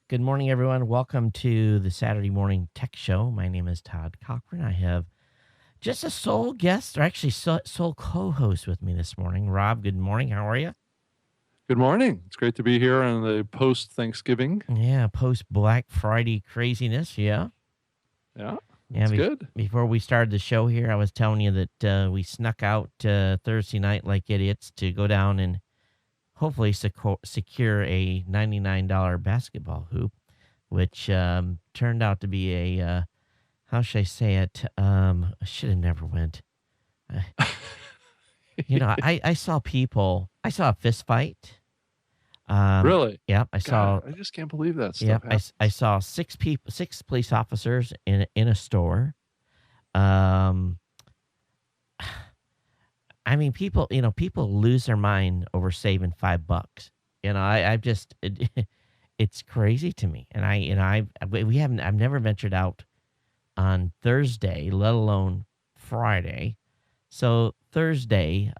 Good morning, everyone. Welcome to the Saturday Morning Tech Show. My name is Todd Cochran. I have just a sole guest, or actually sole co-host with me this morning. Rob, good morning. How are you? Good morning. It's great to be here on the post Thanksgiving. Yeah, post Black Friday craziness. Yeah, Yeah, yeah. that's good. Before we started the show here, I was telling you that we snuck out Thursday night like idiots to go down and hopefully secure a $99 basketball hoop, which turned out to be a how should I say it? I should have never went. I, I saw people. I saw a fist fight. Um, Really? yeah, I God, saw. I just can't believe that Yeah, stuff I happens. saw six police officers in a store. Um, I mean, people lose their mind over saving $5. I just it's crazy to me. And we haven't. I've never ventured out on Thursday, let alone Friday. So Thursday,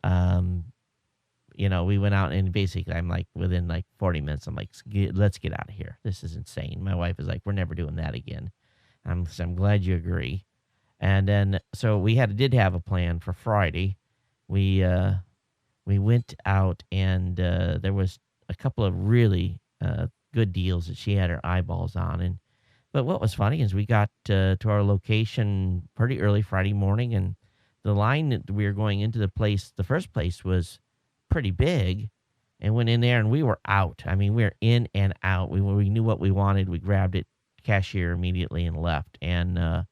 we went out and basically I'm like within like 40 minutes, I'm like, let's get out of here. This is insane. My wife is like, we're never doing that again. I'm glad you agree. And then so did have a plan for Friday. We uh we went out and there was a couple of really good deals that she had her eyeballs on. And but what was funny is we got to our location pretty early Friday morning, and the line that we were going into the first place was pretty big, and went in there and we were out. I mean, we were in and out. We knew what we wanted. We grabbed it, cashier immediately, and left. And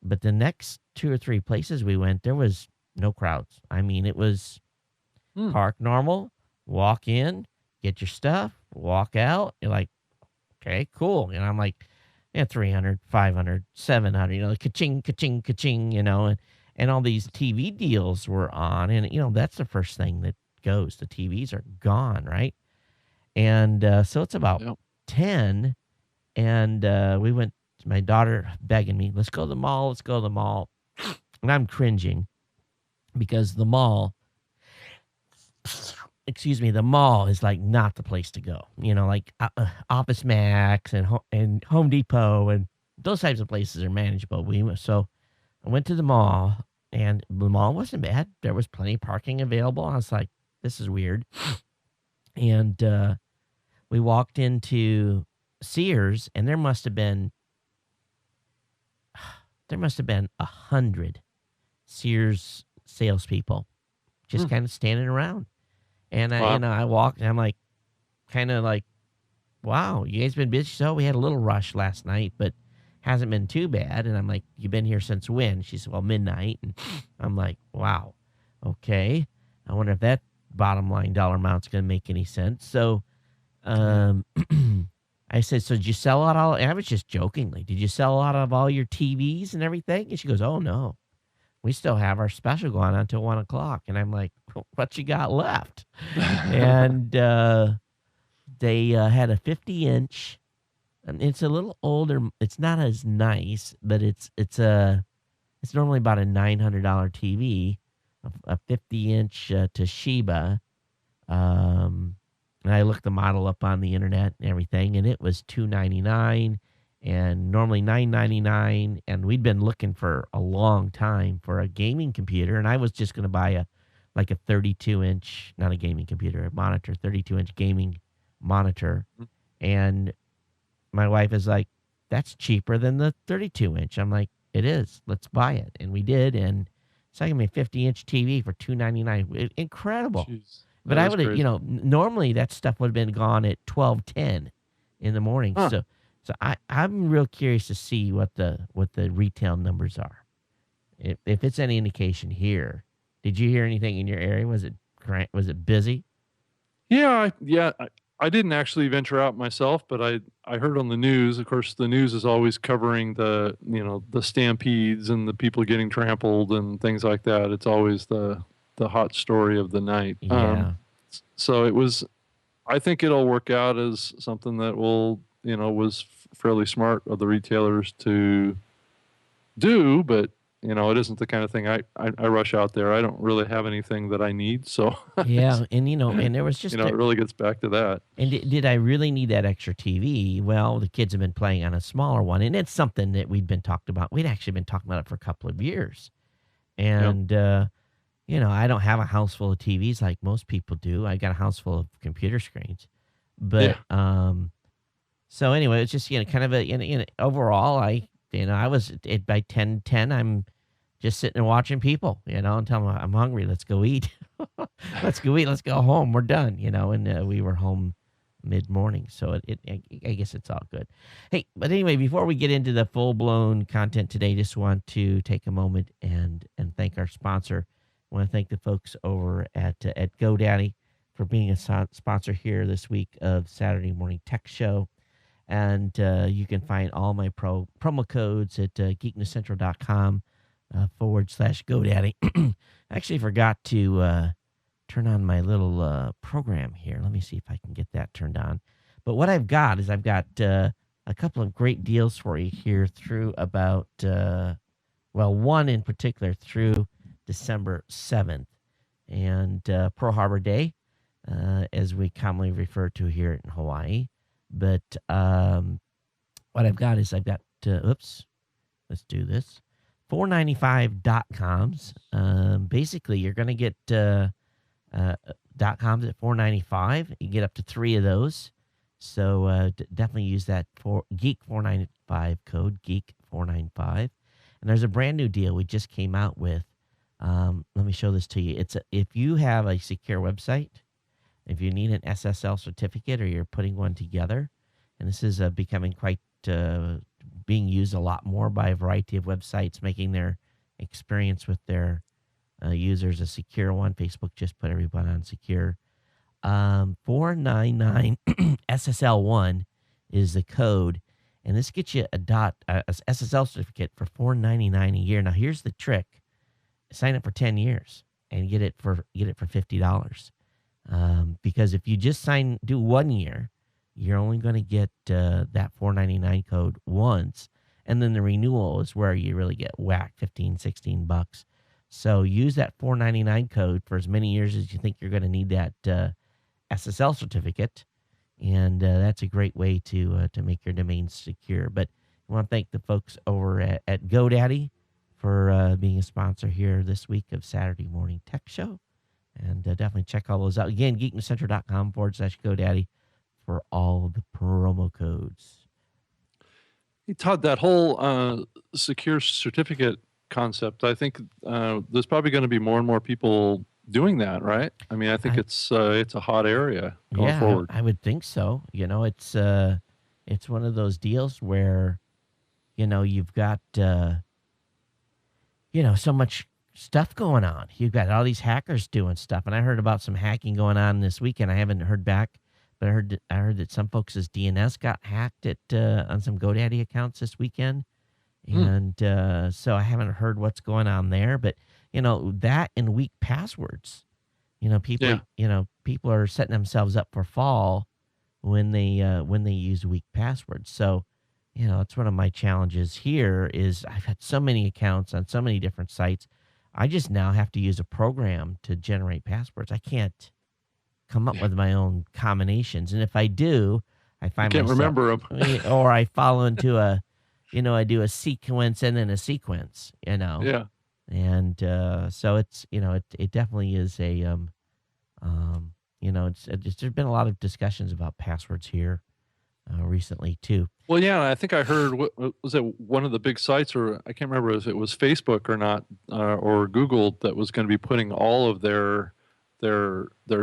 but the next two or three places we went, there was no crowds. I mean, it was Hmm. park normal, walk in, get your stuff, walk out. You're like, okay, cool. And I'm like, yeah, 300, 500, 700, ka-ching, ka-ching, ka-ching, and all these TV deals were on. And, that's the first thing that goes. The TVs are gone, right? And so it's about Yep. 10. And we went, my daughter begging me, let's go to the mall, let's go to the mall. And I'm cringing because the mall, excuse me, the mall is like not the place to go. Like Office Max and Home Depot and those types of places are manageable. So I went to the mall, and the mall wasn't bad. There was plenty of parking available. I was like, this is weird. And we walked into Sears, and there must have been 100 Sears salespeople just Hmm. kind of standing around. And Wow. I walked, and I'm like, kind of like, wow, you guys been busy? So we had a little rush last night, but hasn't been too bad. And I'm like, you been here since when? She said, well, midnight. And I'm like, wow, okay. I wonder if that bottom line dollar amount's going to make any sense. So Yeah. um, I said, so did you sell out all? And I was just jokingly, did you sell out of all your TVs and everything? And she goes, oh, no. We still have our special going on until 1 o'clock. And I'm like, what you got left? And they had a 50-inch. It's a little older. It's not as nice, but it's normally about a $900 TV, a 50-inch Toshiba. Um, and I looked the model up on the internet and everything, and it was $299, and normally $999. And we'd been looking for a long time for a gaming computer, and I was just going to buy a 32-inch, not a gaming computer, a monitor, 32-inch gaming monitor. And my wife is like, that's cheaper than the 32-inch. I'm like, it is. Let's buy it. And we did. And it's like me a 50-inch TV for $299. Incredible. Jeez, But that I is would have, crazy. normally that stuff would have been gone at 12:10 in the morning. Huh. So I'm real curious to see what the retail numbers are. If it's any indication here. Did you hear anything in your area? Was it busy? Yeah. I didn't actually venture out myself, but I heard on the news. Of course, the news is always covering the stampedes and the people getting trampled and things like that. It's always the hot story of the night. Yeah. So it was. I think it'll work out as something that was fairly smart of the retailers to do, but it isn't the kind of thing I rush out there. I don't really have anything that I need, so Yeah, and and there was just it really gets back to that. and did I really need that extra TV? Well, the kids have been playing on a smaller one, and it's something that we'd been talked about. We'd actually been talking about it for a couple of years, Yep. and I don't have a house full of TVs like most people do. I got a house full of computer screens, Yeah. but so anyway, it's just kind of overall, I was by 10:10. I'm just sitting and watching people, and tell them I'm hungry. Let's go eat. Let's go eat. Let's go home. We're done, and we were home mid morning. So I guess it's all good. Hey, but anyway, before we get into the full blown content today, just want to take a moment and thank our sponsor. I want to thank the folks over at GoDaddy for being a sponsor here this week of Saturday Morning Tech Show. And you can find all my promo codes at geeknewscentral.com /GoDaddy. I actually forgot to turn on my little program here. Let me see if I can get that turned on. But what I've got is I've got a couple of great deals for you here through about, one in particular through December 7th. And Pearl Harbor Day, as we commonly refer to here in Hawaii. But what I've got is let's do this. 495.coms. Basically, you're going to get .coms at $4.95. You get up to 3 of those. So definitely use that for Geek 495 code, Geek 495. And there's a brand new deal we just came out with. Let me show this to you. If you have a secure website, if you need an SSL certificate or you're putting one together, and this is becoming quite being used a lot more by a variety of websites, making their experience with their users a secure one. Facebook just put everyone on secure. 499 SSL1 is the code, and this gets you a SSL certificate for $4.99 a year. Now here's the trick: sign up for 10 years and get it for $50. Because if you just do 1 year, you're only going to get that $4.99 code once, and then the renewal is where you really get whacked, $15-16. So use that $4.99 code for as many years as you think you're going to need that SSL certificate, and that's a great way to make your domain secure. But I want to thank the folks over at GoDaddy for being a sponsor here this week of Saturday Morning Tech Show. And definitely check all those out. Again, geeknewscentral.com /GoDaddy for all the promo codes. Hey, Todd, that whole secure certificate concept, I think there's probably going to be more and more people doing that, right? I mean, I think it's a hot area going forward. I would think so. It's one of those deals where, you've got, so much stuff going on. You've got all these hackers doing stuff, and I heard about some hacking going on this weekend. I haven't heard back, but I heard that some folks' DNS got hacked on some GoDaddy accounts this weekend, and so I haven't heard what's going on there. But that and weak passwords. People people are setting themselves up for fall when they use weak passwords. So that's one of my challenges here. Is I've had so many accounts on so many different sites. I just now have to use a program to generate passwords. I can't come up with my own combinations. And if I do, I find can't remember them. or I fall into I do a sequence and then a sequence, Yeah. And so it's, it definitely is a, there's been a lot of discussions about passwords here recently too. Well, yeah, I think I heard, was it one of the big sites, or I can't remember if it was Facebook or not, or Google, that was going to be putting all of their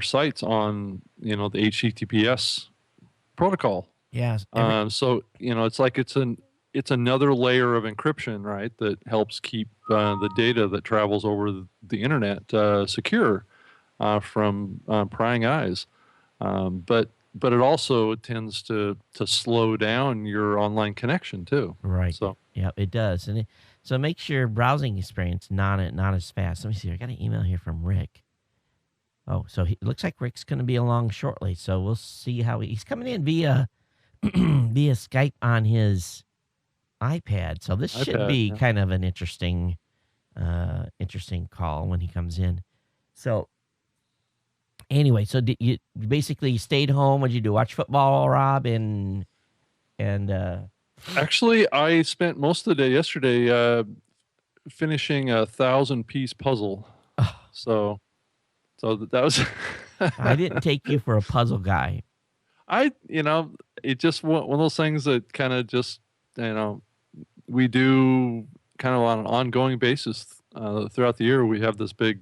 sites on, the HTTPS protocol. Yes. So, it's like it's another layer of encryption, right, that helps keep the data that travels over the internet secure from prying eyes. But it also tends to slow down your online connection too. Right. So yeah, it does, and so it makes your browsing experience not as fast. Let me see. I got an email here from Rick. Oh, so it looks like Rick's going to be along shortly. So we'll see how he's coming in via via Skype on his iPad. So this should be kind of an interesting interesting call when he comes in. So anyway, so did you basically stayed home? What did you do? Watch football, Rob, and Actually, I spent most of the day yesterday finishing a 1,000-piece puzzle. oh, So, that was. I didn't take you for a puzzle guy. It just one of those things that kind of just, we do kind of on an ongoing basis throughout the year. We have this big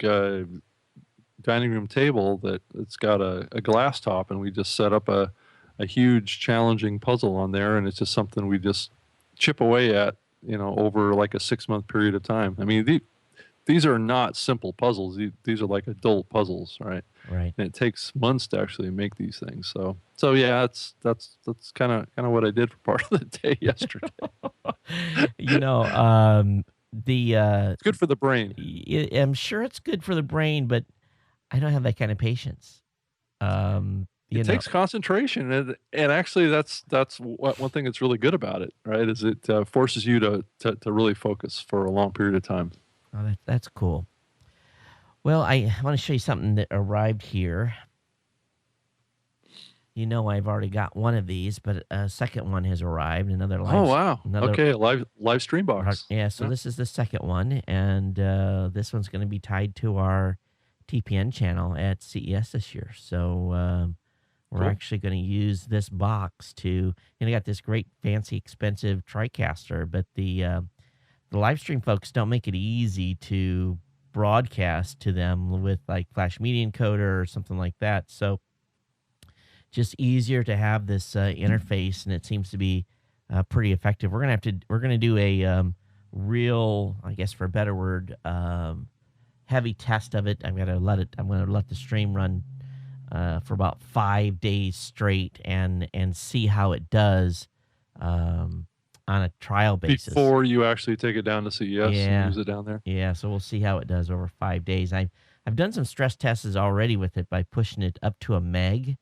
dining room table that it's got a glass top, and we just set up a huge challenging puzzle on there, and it's just something we just chip away at, over like a 6-month period of time. I mean, these are not simple puzzles. These are like adult puzzles, right? Right. And it takes months to actually make these things. So yeah, that's kind of what I did for part of the day yesterday. You know, the It's good for the brain. I'm sure it's good for the brain, but I don't have that kind of patience. You It know, takes concentration, and actually that's one thing that's really good about it, right? Is it forces you to really focus for a long period of time. oh, that's cool. Well, I want to show you something that arrived here. You know, I've already got one of these, but a second one has arrived. Oh wow! another, Okay, live stream box. yeah. So Yeah, this is the second one, and this one's going to be tied to our TPN channel at CES this year. So we're cool. actually going to use this box to, I got this great, fancy, expensive TriCaster, but the live stream folks don't make it easy to broadcast to them with like Flash Media Encoder or something like that. So just easier to have this interface, and it seems to be pretty effective. We're gonna do a real, I guess for a better word, heavy test of it. I'm gonna let the stream run for about 5 days straight and see how it does on a trial basis Before you actually take it down to CES Yeah, and use it down there. yeah. So we'll see how it does over 5 days. I've done some stress tests already with it by pushing it up to a meg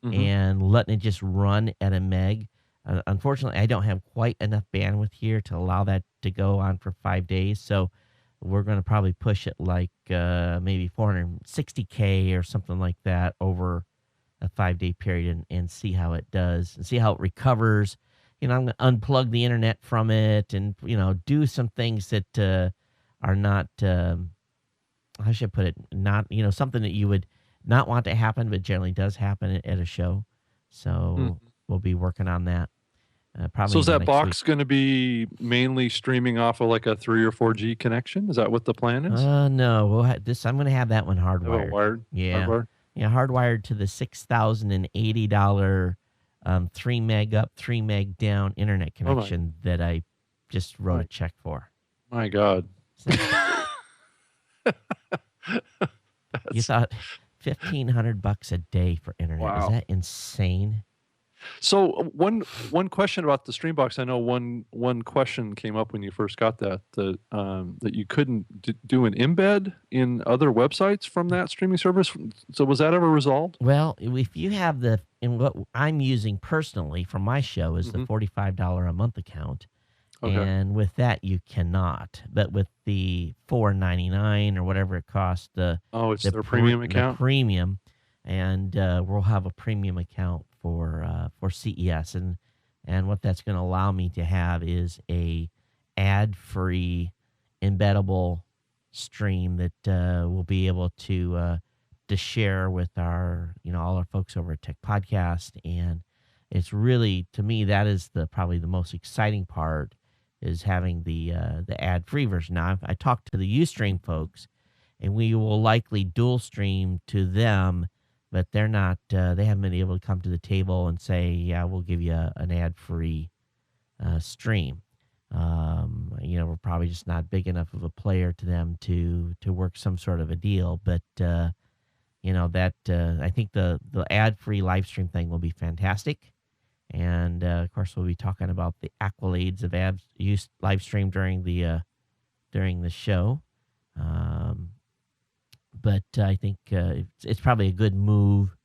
Hmm. and letting it just run at a meg. Unfortunately, I don't have quite enough bandwidth here to allow that to go on for 5 days. So we're going to probably push it like maybe 460K or something like that over a 5 day period and see how it does and see how it recovers. I'm going to unplug the internet from it and, do some things that are not, how should I put it? Not, something that you would not want to happen, but generally does happen at a show. Hmm. So we'll be working on that So probably is in the that next week. box going to be mainly streaming off of like a 3 or 4G connection? Is that what the plan is? No, I'm going to have that one Have it hardwired. wired, Yeah. hardwired. Yeah. Hardwired to the $6,080, 3 meg up, 3 meg down internet Oh my, connection that I just wrote my, a check for. my God. So you That's thought $1,500 a day for internet. Is wow. that insane? So one question about the Streambox. I know one question came up when you first got that you couldn't do an embed in other websites from that streaming service. So was that ever resolved? Well, if you have and what I'm using personally for my show is the Hmm. $45 a month account. Okay. And with that, you cannot. But with the $4.99 or whatever it costs, Oh, it's their premium the account. premium, and we'll have a premium account for CES, and what that's going to allow me to have is a ad-free embeddable stream that we'll be able to share with our all our folks over at Tech Podcast, and it's really, to me, that is probably the most exciting part, is having the ad free version. Now I talked to the Ustream folks, and we will likely dual stream to them, but they're not. They haven't been able to come to the table and say, "Yeah, we'll give you an ad free stream." We're probably just not big enough of a player to them to work some sort of a deal. But that I think the ad free live stream thing will be fantastic. And of course, we'll be talking about the accolades of ad use live stream during the show. Um, but I think it's probably a good move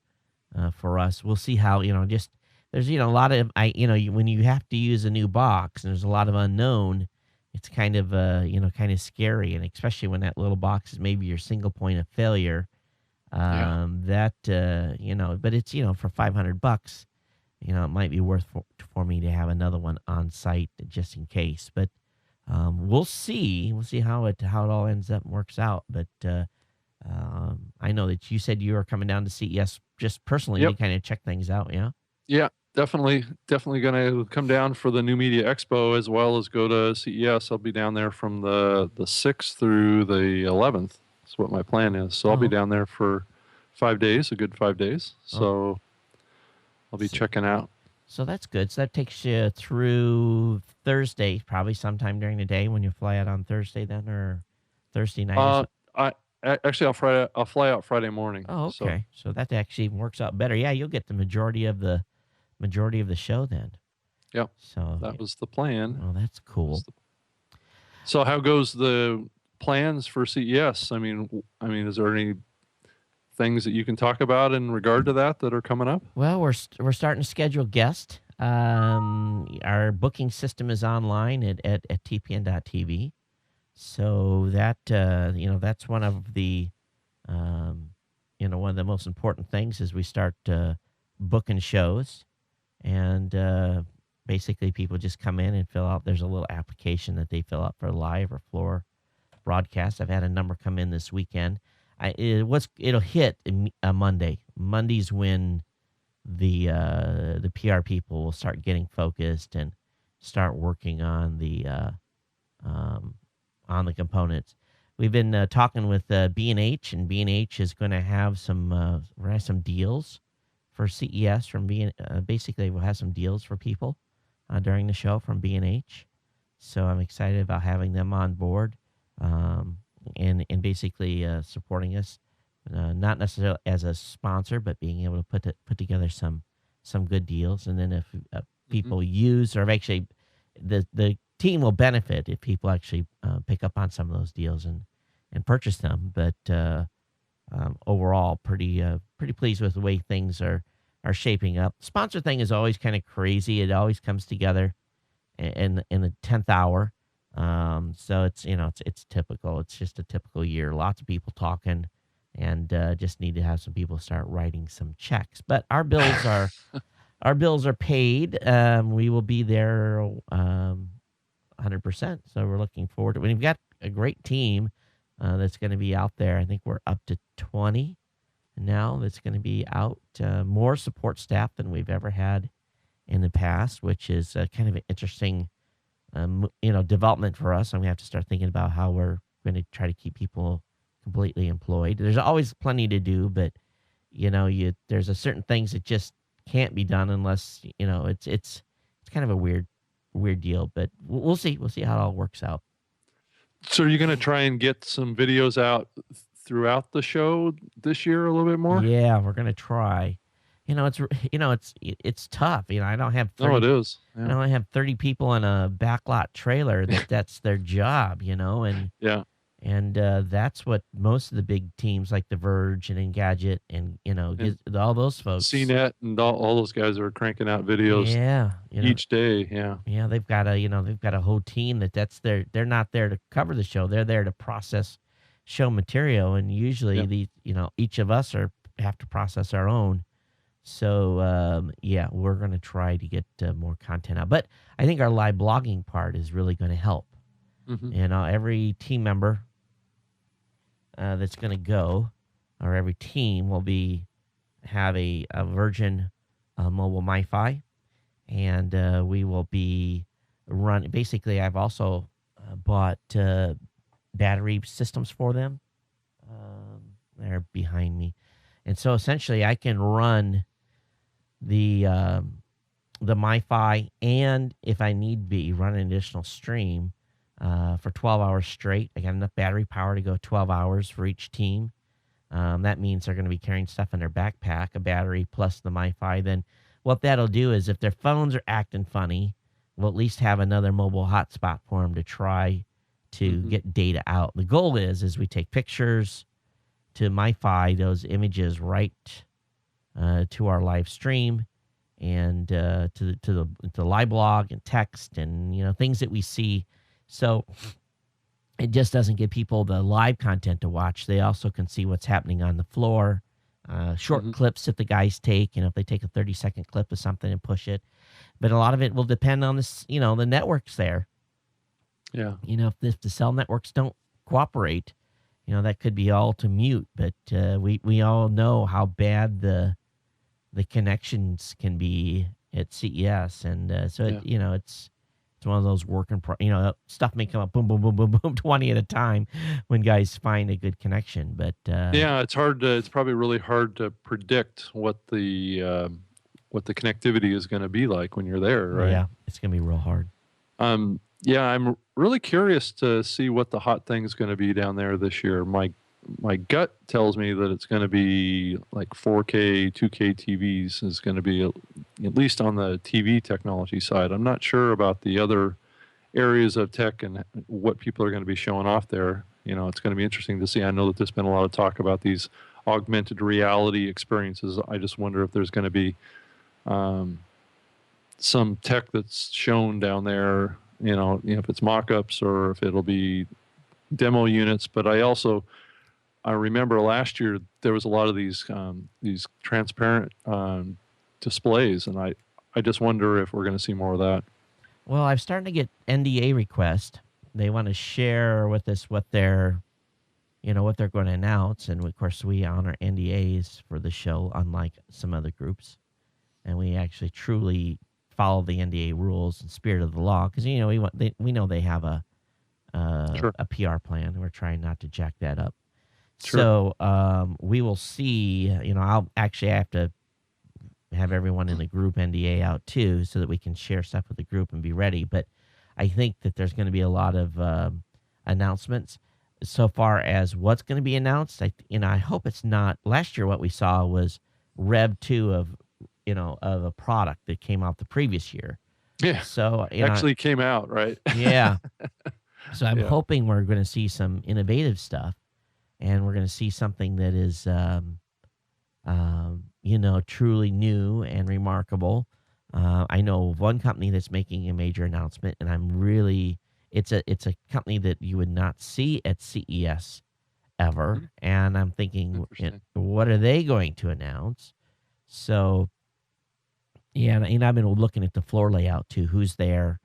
for us. We'll see how, just there's a lot of when you have to use a new box and there's a lot of unknown. it's kind of kind of scary, and especially when that little box is maybe your single point of failure. Yeah. But it's for $500. It might be worth for me to have another one on site just in case. But we'll see. We'll see how it all ends up and works out. But I know that you said you were coming down to CES just personally to Yep. kind of check things out. Yeah. Yeah. Definitely going to come down for the New Media Expo as well as go to CES. I'll be down there from the 6th through the 11th. That's what my plan is. So I'll be Oh, down there for 5 days, a good 5 days. oh. So I'll be So, checking out. so that's good. So that takes you through Thursday, probably sometime during the day when you fly out on Thursday, then, or Thursday night or Uh, something. I actually I'll fly out Friday morning. Oh, So okay. So that actually even works out better. Yeah, you'll get the majority of the show then. yeah, So, that was the plan. well, that's cool. So how goes the plans for CES? Is there any things that you can talk about in regard to that are coming up? Well, we're starting to schedule guests. Our booking system is online at tpn.tv. So that that's um, one of the most important things is we start booking shows, and basically people just come in and fill out. There's a little application that they fill out for live or floor broadcast. I've had a number come in this weekend. It'll hit a Monday. Monday's when the PR people will start getting focused and start working um, on the components. We've been talking with B&H, and B&H is going to have some deals for CES from basically we'll have some deals for people during the show from B&H. So I'm excited about having them on board, and basically supporting us, not necessarily as a sponsor, but being able to put together some good deals. And then if Hmm. people use, or actually the team will benefit if people actually pick up on some of those deals and purchase them. But overall, pretty pleased with the way things are shaping up. Sponsor thing is always kind of crazy. It always comes together in the 10th hour. So it's typical. It's just a typical year. Lots of people talking, and just need to have some people start writing some checks. But our bills are paid. We will be there 100%. So we're looking forward to it. We've got a great team that's going to be out there. I think we're up to 20 now that's going to be out. More support staff than we've ever had in the past, which is kind of an interesting development for us. And we have to start thinking about how we're going to try to keep people completely employed. There's always plenty to do, but there's a certain things that just can't be done unless it's kind of a weird deal. But we'll see. We'll see how it all works out. So are you going to try and get some videos out throughout the show this year a little bit more? Yeah, we're gonna try. It's tough. I don't have Oh, 30. it is. I Yeah. only have 30 people in a backlot trailer that's their job. And Yeah. And that's what most of the big teams like The Verge and Engadget and And all those folks. CNET and all those guys are cranking out videos Yeah, each day. Yeah. yeah, they've got a whole team they're not there to cover the show. They're there to process show material, and usually Yeah. each of us have to process our own. So yeah, we're gonna try to get more content out. But I think our live blogging part is really going to help. Hmm. Every team member that's going to go, or every team will have a Virgin mobile MiFi, and we will be run. Basically, I've also bought battery systems for them. They're behind me, and so essentially, I can run the MiFi, and if I need be, run an additional stream for 12 hours straight. I got enough battery power to go 12 hours for each team. That means they're going to be carrying stuff in their backpack, a battery plus the MiFi. Then what that'll do is if their phones are acting funny, we'll at least have another mobile hotspot for them to try to Hmm. get data out. The goal is we take pictures to MiFi, those images right to our live stream, and to the live blog and text, and things that we see So it just doesn't give people the live content to watch. They also can see what's happening on the floor, short Hmm. clips that the guys take. If they take a 30-second clip of something and push it. But a lot of it will depend on this, the networks there. Yeah. If the cell networks don't cooperate, that could be all to mute. But we all know how bad the connections can be at CES, and so Yeah. it's one of those stuff may come up boom boom boom boom boom 20 at a time when guys find a good connection. But Yeah, it's probably really hard to predict what the connectivity is gonna be like when you're there, right? yeah, it's gonna be real hard. Yeah, I'm really curious to see what the hot thing's gonna be down there this year. My gut tells me that it's gonna be like 4K, 2K TVs is gonna be at least on the TV technology side. I'm not sure about the other areas of tech and what people are going to be showing off there. It's going to be interesting to see. I know that there's been a lot of talk about these augmented reality experiences. I just wonder if there's going to be um, some tech that's shown down there. If it's mock-ups or if it'll be demo units. But I remember last year there was a lot of these transparent displays, and I just wonder if we're going to see more of that. Well, I'm starting to get NDA requests. They want to share with us what they're going to announce, and of course we honor NDAs for the show, unlike some other groups, and we actually truly follow the NDA rules and spirit of the law because we know they have Sure, a PR plan, and we're trying not to jack that up. sure. So we will see. I have to have everyone in the group NDA out too, so that we can share stuff with the group and be ready. But I think that there's going to be a lot of announcements so far as what's going to be announced. I hope it's not. Last year, what we saw was Rev 2 of a product that came out the previous year. Yeah, So actually came out, right? yeah. So I'm Yeah. hoping we're going to see some innovative stuff, and we're going to see something that is truly new and remarkable. I know of one company that's making a major announcement, and it's a company that you would not see at CES ever. Mhm. And I'm thinking, Interesting. what are they going to announce? So, yeah, and I've been looking at the floor layout too, who's there,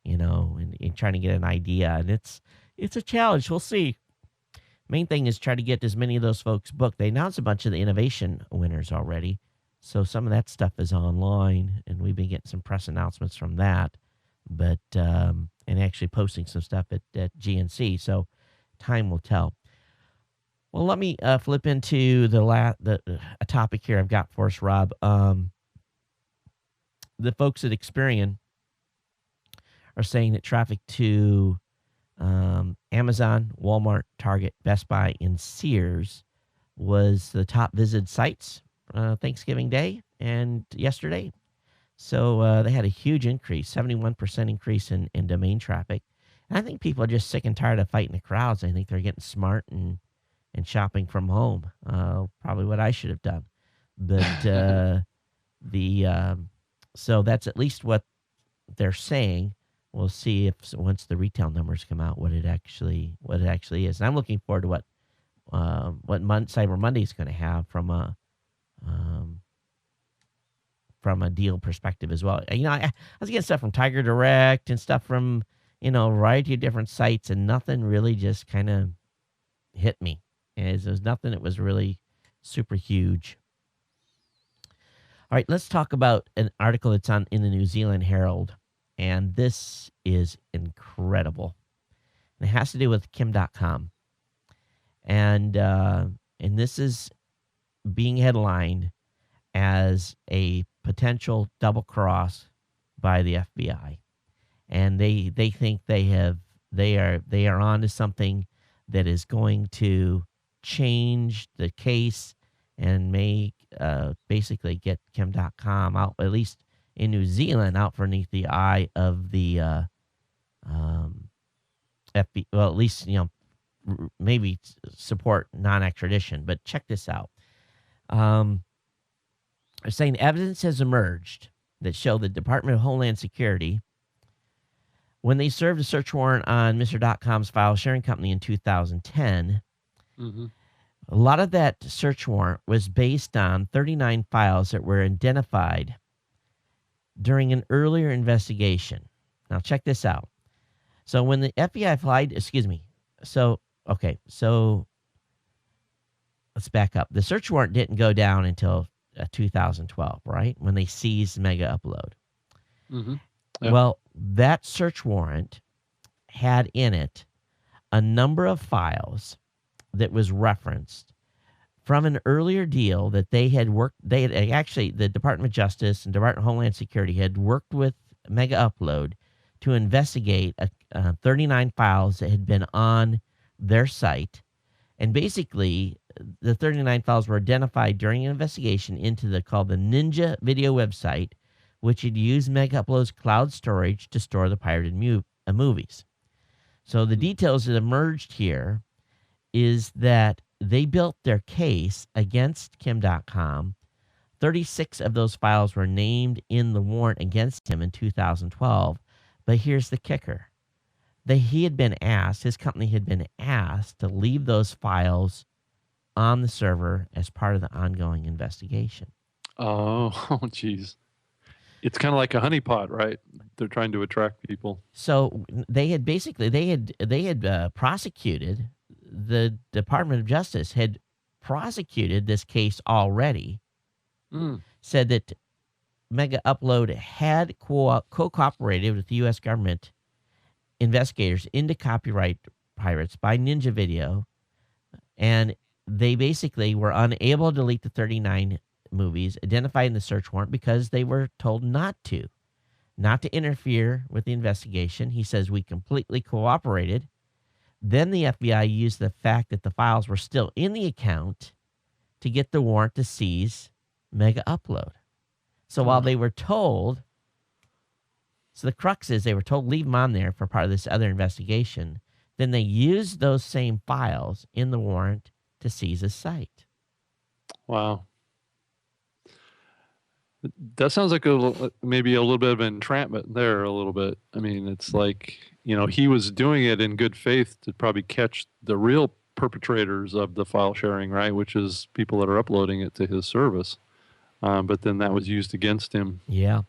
and trying to get an idea. And it's a challenge. We'll see. Main thing is try to get as many of those folks booked. They announced a bunch of the innovation winners already. So some of that stuff is online, and we've been getting some press announcements from that, but and actually posting some stuff at GNC. So time will tell. Well, let me flip into a topic here I've got for us, Rob. The folks at Experian are saying that traffic to Amazon, Walmart, Target, Best Buy, and Sears was the top visited sites Thanksgiving Day and yesterday. So they had a huge increase, 71% increase in domain traffic. And I think people are just sick and tired of fighting the crowds. I think they're getting smart and shopping from home. Probably what I should have done. But the so that's at least what they're saying. We'll see if once the retail numbers come out what it actually is. And I'm looking forward to what Cyber Monday is going to have um, from a deal perspective as well. I was getting stuff from Tiger Direct and stuff from a variety of different sites, and nothing really just kind of hit me. There's nothing that was really super huge. All right, let's talk about an article that's in the New Zealand Herald, and this is incredible. And it has to do with Kim.com, and this is being headlined as a potential double cross by the FBI, and they think they are onto something that is going to change the case and make basically get Kim.com out, at least in New Zealand, out underneath the eye of the FBI. Well, at least maybe support non-extradition. But check this out. They're saying evidence has emerged that show the Department of Homeland Security When they served a search warrant on Mr.com's file sharing company in 2010, Mm-hmm. a lot of that search warrant was based on 39 files that were identified during an earlier investigation. Now, check this out. So when the FBI applied, so let's back up. The search warrant didn't go down until 2012, right? When they seized Mega Upload. Mm-hmm. Yep. Well, that search warrant had in it a number of files that was referenced from an earlier deal that they had actually, the Department of Justice and Department of Homeland Security had worked with Mega Upload to investigate 39 files that had been on their site. And basically, the 39 files were identified during an investigation into called the Ninja Video website, which had used Mega Upload's cloud storage to store the pirated movies. So the details that emerged here is that they built their case against Kim.com. 36 of those files were named in the warrant against him in 2012. But here's the kicker. His company had been asked to leave those files on the server as part of the ongoing investigation. Oh, geez. It's kind of like a honeypot, right? They're trying to attract people. So they had prosecuted, the Department of Justice had prosecuted this case already, said that Mega Upload had cooperated with the U.S. government investigators into copyright pirates by Ninja Video, and they basically were unable to delete the 39 movies identified in the search warrant because they were told not to interfere with the investigation. He says we completely cooperated. Then the FBI used the fact that the files were still in the account to get the warrant to seize Mega Upload. So while they were told, the crux is they were told leave them on there for part of this other investigation, then they used those same files in the warrant to seize a site. Wow. That sounds like maybe a little bit of entrapment there, a little bit. I mean, it's like, he was doing it in good faith to probably catch the real perpetrators of the file sharing, right? Which is people that are uploading it to his service. But then that was used against him. Yeah.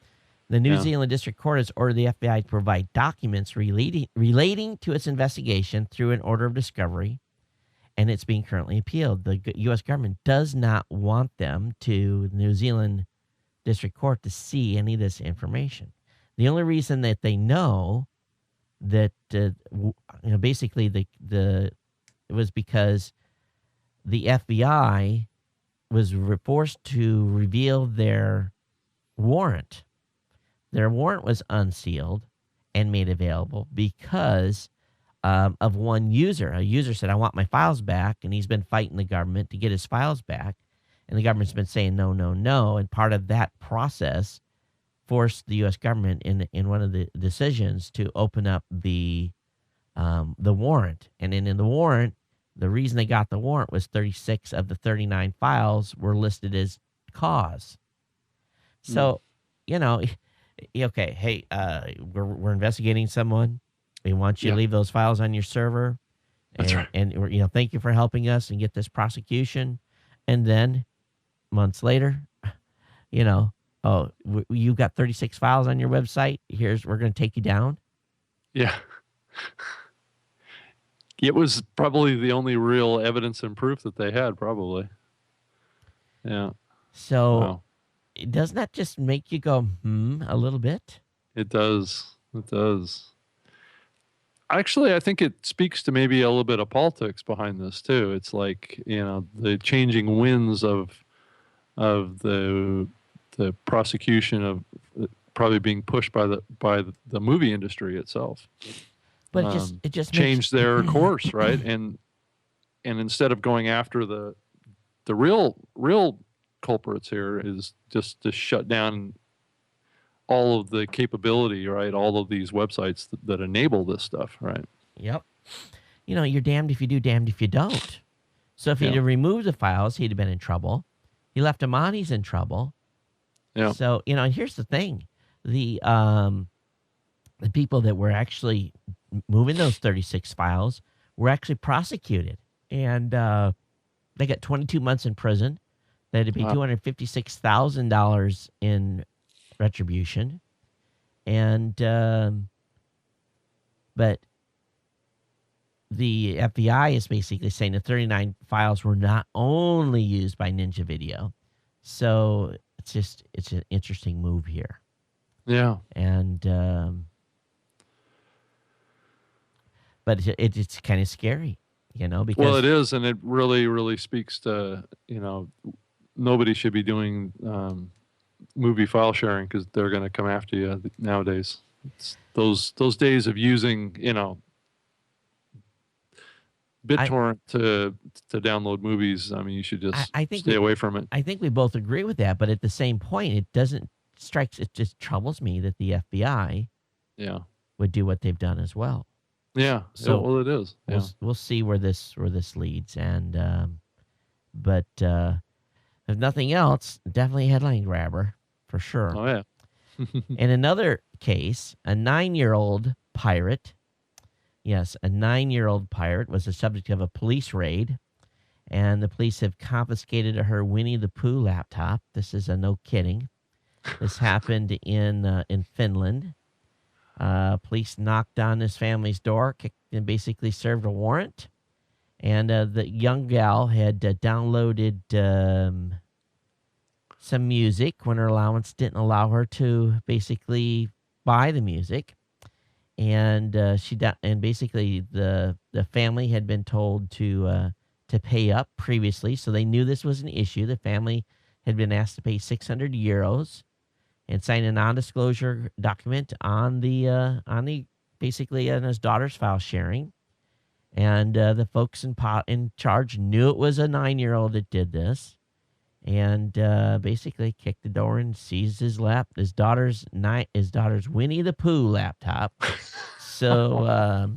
The New Zealand District Court has ordered the FBI to provide documents relating to its investigation through an order of discovery, and it's being currently appealed. The U.S. government does not want them to, the New Zealand District Court, to see any of this information. The only reason that they know that, basically it was because the FBI was forced to reveal their warrant. Their warrant was unsealed and made available because of one user. A user said, I want my files back, and he's been fighting the government to get his files back. And the government's been saying no, no, no. And part of that process forced the U.S. government in one of the decisions to open up the warrant. And then in the warrant, the reason they got the warrant was 36 of the 39 files were listed as cause. So, okay, hey, we're investigating someone. We want you to leave those files on your server. That's right. And thank you for helping us and get this prosecution. And then months later, you've got 36 files on your website. We're going to take you down. Yeah. It was probably the only real evidence and proof that they had, probably. Yeah. So doesn't that just make you go, a little bit? It does. It does. Actually, I think it speaks to maybe a little bit of politics behind this too. It's like, the changing winds of the prosecution of probably being pushed by the movie industry itself. But it just changed their course, right? And instead of going after the real culprits here, is just to shut down all of the capability, right? All of these websites that enable this stuff, right? Yep. You're damned if you do, damned if you don't. So if he'd have removed the files, he'd have been in trouble. He left them on, he's in trouble. Yeah. So, and here's the thing. The the people that were actually moving those 36 files were actually prosecuted. And they got 22 months in prison. They had to pay $256,000 in retribution. And, but the FBI is basically saying the 39 files were not only used by Ninja Video. So it's an interesting move here. Yeah. And, but it's kind of scary, because. Well, it is. And it really, really speaks to, nobody should be doing movie file sharing because they're going to come after you nowadays. It's those days of using, BitTorrent to download movies. I mean, you should just stay away from it. I think we both agree with that, but at the same point, it just troubles me that the FBI would do what they've done as well. Yeah. So well, it is. Yeah. We'll see where this leads, and but if nothing else, definitely a headline grabber for sure. Oh yeah. In another case, a 9-year-old pirate. Yes, a 9-year-old pirate was the subject of a police raid, and the police have confiscated her Winnie the Pooh laptop. This is a no kidding. This happened in Finland. Police knocked on his family's door, kicked, and basically served a warrant. And the young gal had downloaded some music when her allowance didn't allow her to basically buy the music. And and basically the family had been told to pay up previously, so they knew this was an issue. The family had been asked to pay 600 euros and sign a non-disclosure document on the basically on his daughter's file sharing. And the folks in charge knew it was a 9-year-old that did this, and basically kicked the door and seized his daughter's Winnie the Pooh laptop. So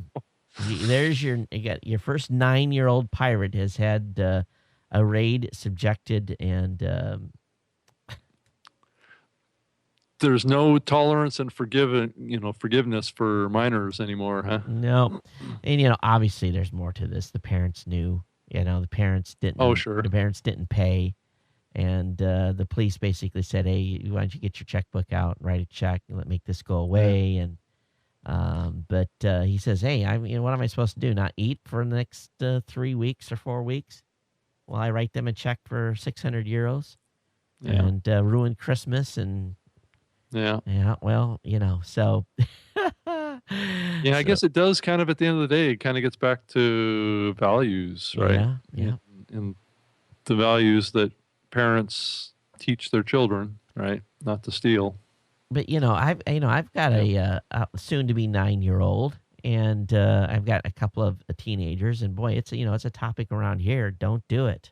there's you got your first 9-year-old pirate has had a raid subjected, and there's no tolerance and forgiveness for minors anymore, huh? No, and obviously there's more to this. The parents knew, the parents didn't. Oh, sure. The parents didn't pay. And the police basically said, "Hey, why don't you get your checkbook out, write a check, and make this go away?" Yeah. And but he says, "Hey, what am I supposed to do? Not eat for the next 3 weeks or 4 weeks? Well, I write them a check for 600 euros and ruin Christmas and well, so." Yeah, I guess it does kind of at the end of the day. It kind of gets back to values, right? Yeah. And the values that parents teach their children, right? Not to steal. But I've got a soon to be 9-year-old, and I've got a couple of teenagers, and boy, it's a topic around here. Don't do it.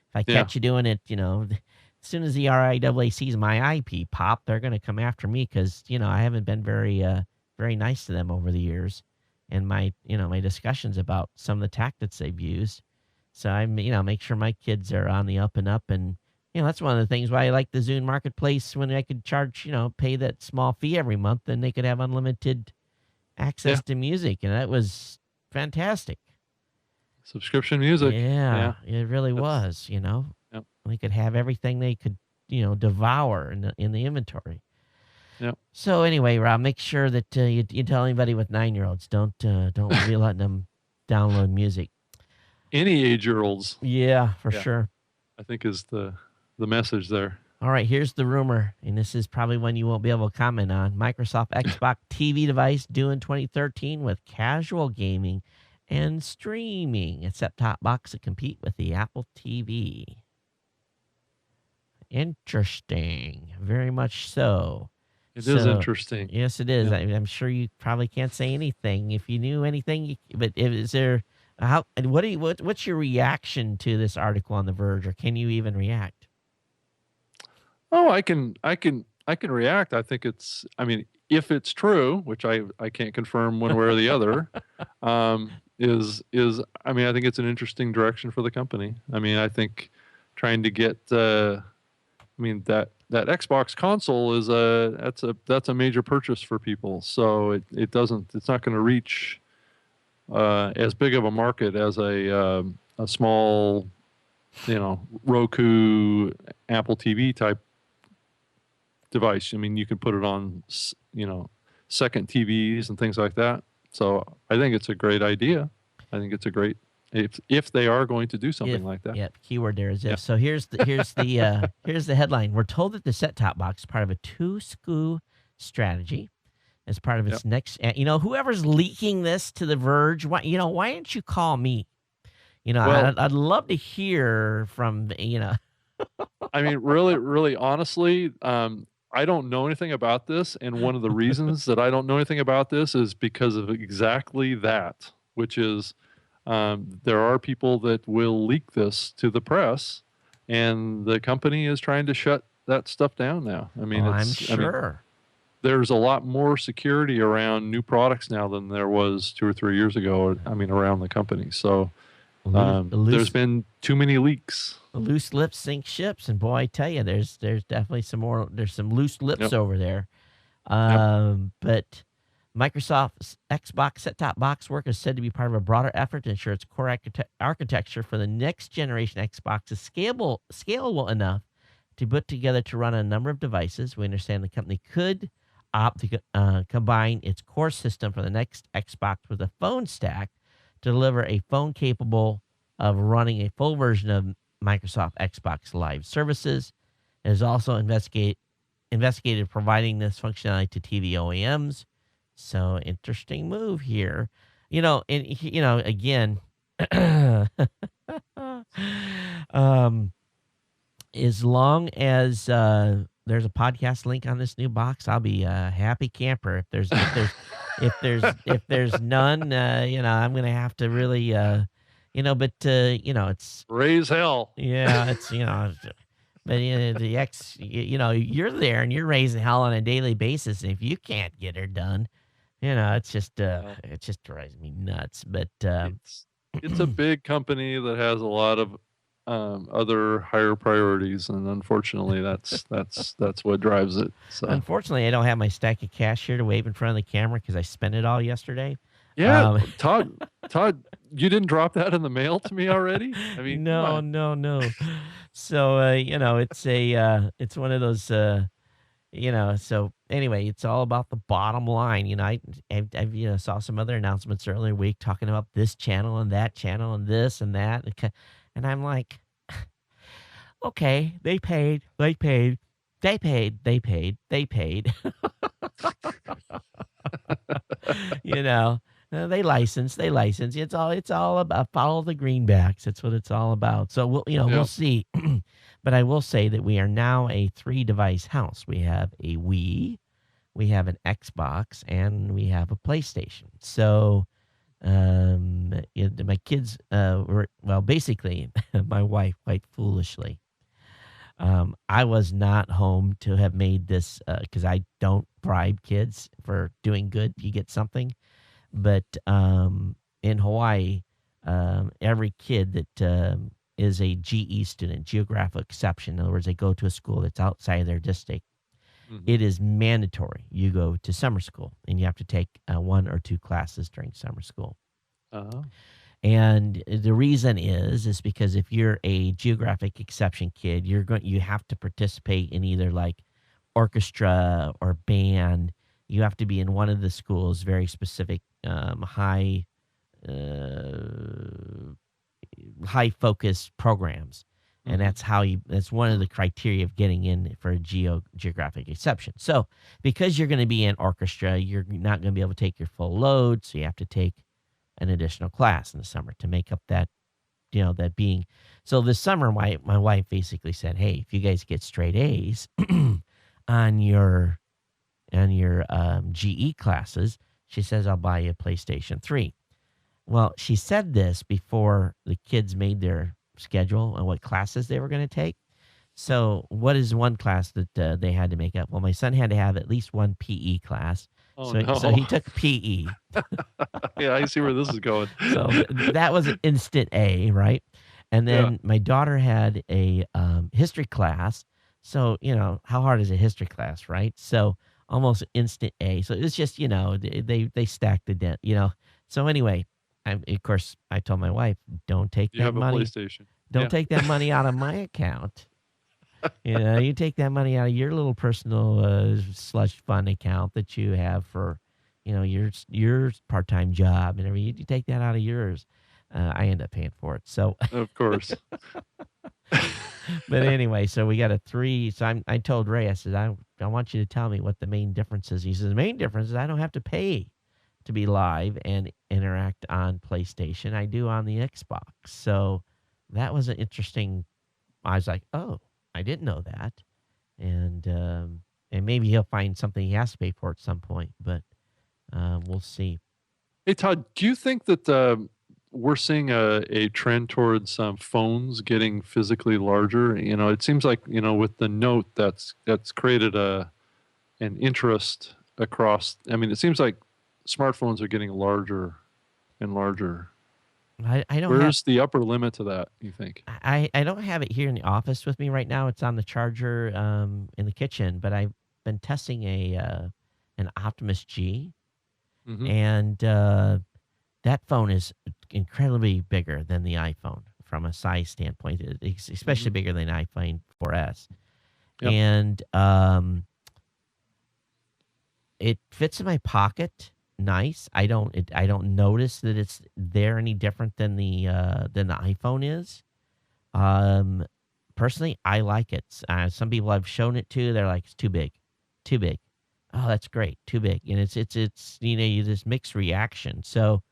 If I catch you doing it, as soon as the RIAA sees my IP pop, they're going to come after me because I haven't been very nice to them over the years, and my discussions about some of the tactics they've used. So I make sure my kids are on the up and up, and that's one of the things why I like the Zune Marketplace, when I could charge, pay that small fee every month, and they could have unlimited access to music. And that was fantastic. Subscription music. Yeah. It really was, Yep. They could have everything they could, devour in the inventory. Yep. So anyway, Rob, make sure that you tell anybody with 9-year-olds, don't be letting them download music. Any 8-year-olds. Yeah, for sure. I think is the message there. All right, here's the rumor, and this is probably one you won't be able to comment on. Microsoft Xbox TV device due in 2013 with casual gaming and streaming. A set-top box to compete with the Apple TV. Interesting. Very much so. It is interesting. Yes, it is. Yeah. I'm sure you probably can't say anything. If you knew anything, but is there... What's your reaction to this article on The Verge, or can you even react? Oh, I can react. I think if it's true, which I can't confirm one way or the other, I think it's an interesting direction for the company. I think trying to get, that that Xbox console is that's a major purchase for people. So it's not going to reach as big of a market as a small, Roku, Apple TV type device. I mean, you can put it on, second TVs and things like that. So I think it's a great idea. I think it's a great if they are going to do something like that. Yep, keyword there is if. Yeah. So here's the headline. We're told that the set-top box is part of a two-SKU strategy as part of its next. Whoever's leaking this to The Verge, why don't you call me? Well, I'd love to hear from. I mean, really, really, honestly, I don't know anything about this, and one of the reasons that I don't know anything about this is because of exactly that, which is there are people that will leak this to the press, and the company is trying to shut that stuff down now. I mean, I'm sure. There's a lot more security around new products now than there was 2 or 3 years ago. I mean, around the company. So there's been too many leaks. Loose lips sink ships, and boy, I tell you, there's definitely some more. There's some loose lips over there. But Microsoft's Xbox set-top box work is said to be part of a broader effort to ensure its core architecture for the next generation Xbox is scalable enough to put together to run on a number of devices. We understand the company could opt to combine its core system for the next Xbox with a phone stack to deliver a phone capable of running a full version of Microsoft Xbox Live services. It has also investigated providing this functionality to TV OEMs. So interesting move here. Again, as long as there's a podcast link on this new box, I'll be a happy camper. If there's none, I'm gonna have to really, it's raise hell. Yeah, it's but you're there and you're raising hell on a daily basis, and if you can't get her done, it just drives me nuts. But it's a big company that has a lot of other higher priorities, and unfortunately, that's what drives it. So unfortunately, I don't have my stack of cash here to wave in front of the camera because I spent it all yesterday. Yeah, Todd, you didn't drop that in the mail to me already? I mean, no. So it's one of those. So anyway, it's all about the bottom line. I saw some other announcements earlier week talking about this channel and that channel and this and that. And I'm like, okay, they paid. They license. It's all about follow the greenbacks. That's what it's all about. So we'll see. But I will say that we are now a 3-device house. We have a Wii, we have an Xbox, and we have a PlayStation. So my kids basically my wife, quite foolishly, I was not home to have made this because I don't bribe kids for doing good. You get something. But in Hawaii, every kid that is a GE student, geographic exception, in other words, they go to a school that's outside of their district, it is mandatory. You go to summer school, and you have to take 1 or 2 classes during summer school. And the reason is because if you're a geographic exception kid, you have to participate in either like orchestra or band. You have to be in one of the school's very specific high focus programs. And that's one of the criteria of getting in for a geographic exception. So because you're going to be in orchestra, you're not going to be able to take your full load. So you have to take an additional class in the summer to make up that, that being. So this summer, my wife basically said, hey, if you guys get straight A's on your GE classes, she says, I'll buy you a PlayStation 3. Well, she said this before the kids made their schedule and what classes they were going to take. So what is one class that they had to make up? Well, my son had to have at least one PE class. So he took PE. Yeah, I see where this is going. So that was an instant A, right? And then my daughter had a history class, So, how hard is a history class, right? So almost instant A. So it's just, they stacked the dent. So anyway, of course, I told my wife, don't take You that have a money. PlayStation. Don't Yeah. take that money out of my account. You take that money out of your little personal slush fund account that you have for, your part time job and everything. You take that out of yours. I end up paying for it. So, Of course. but anyway, so we got a three. So I told Ray, I said, I want you to tell me what the main difference is. He says, the main difference is I don't have to pay to be live and interact on PlayStation. I do on the Xbox. So that was an interesting. I was like, oh, I didn't know that. And maybe he'll find something he has to pay for at some point, but we'll see. Hey, Todd, do you think that we're seeing a trend towards phones getting physically larger? It seems like, with the Note, that's created an interest across. I mean, it seems like smartphones are getting larger and larger. I don't have Where's the upper limit to that, you think? I don't have it here in the office with me right now. It's on the charger in the kitchen, but I've been testing an Optimus G, Hmm. and that phone is incredibly bigger than the iPhone from a size standpoint. It's especially Hmm. bigger than the iPhone 4S, Yep. and it fits in my pocket nice. I don't notice that it's there any different than the iPhone is. Um, Personally, I like it. Some people I've shown it to, they're like, it's too big, too big. Oh, that's great, too big. And it's you this mixed reaction. So,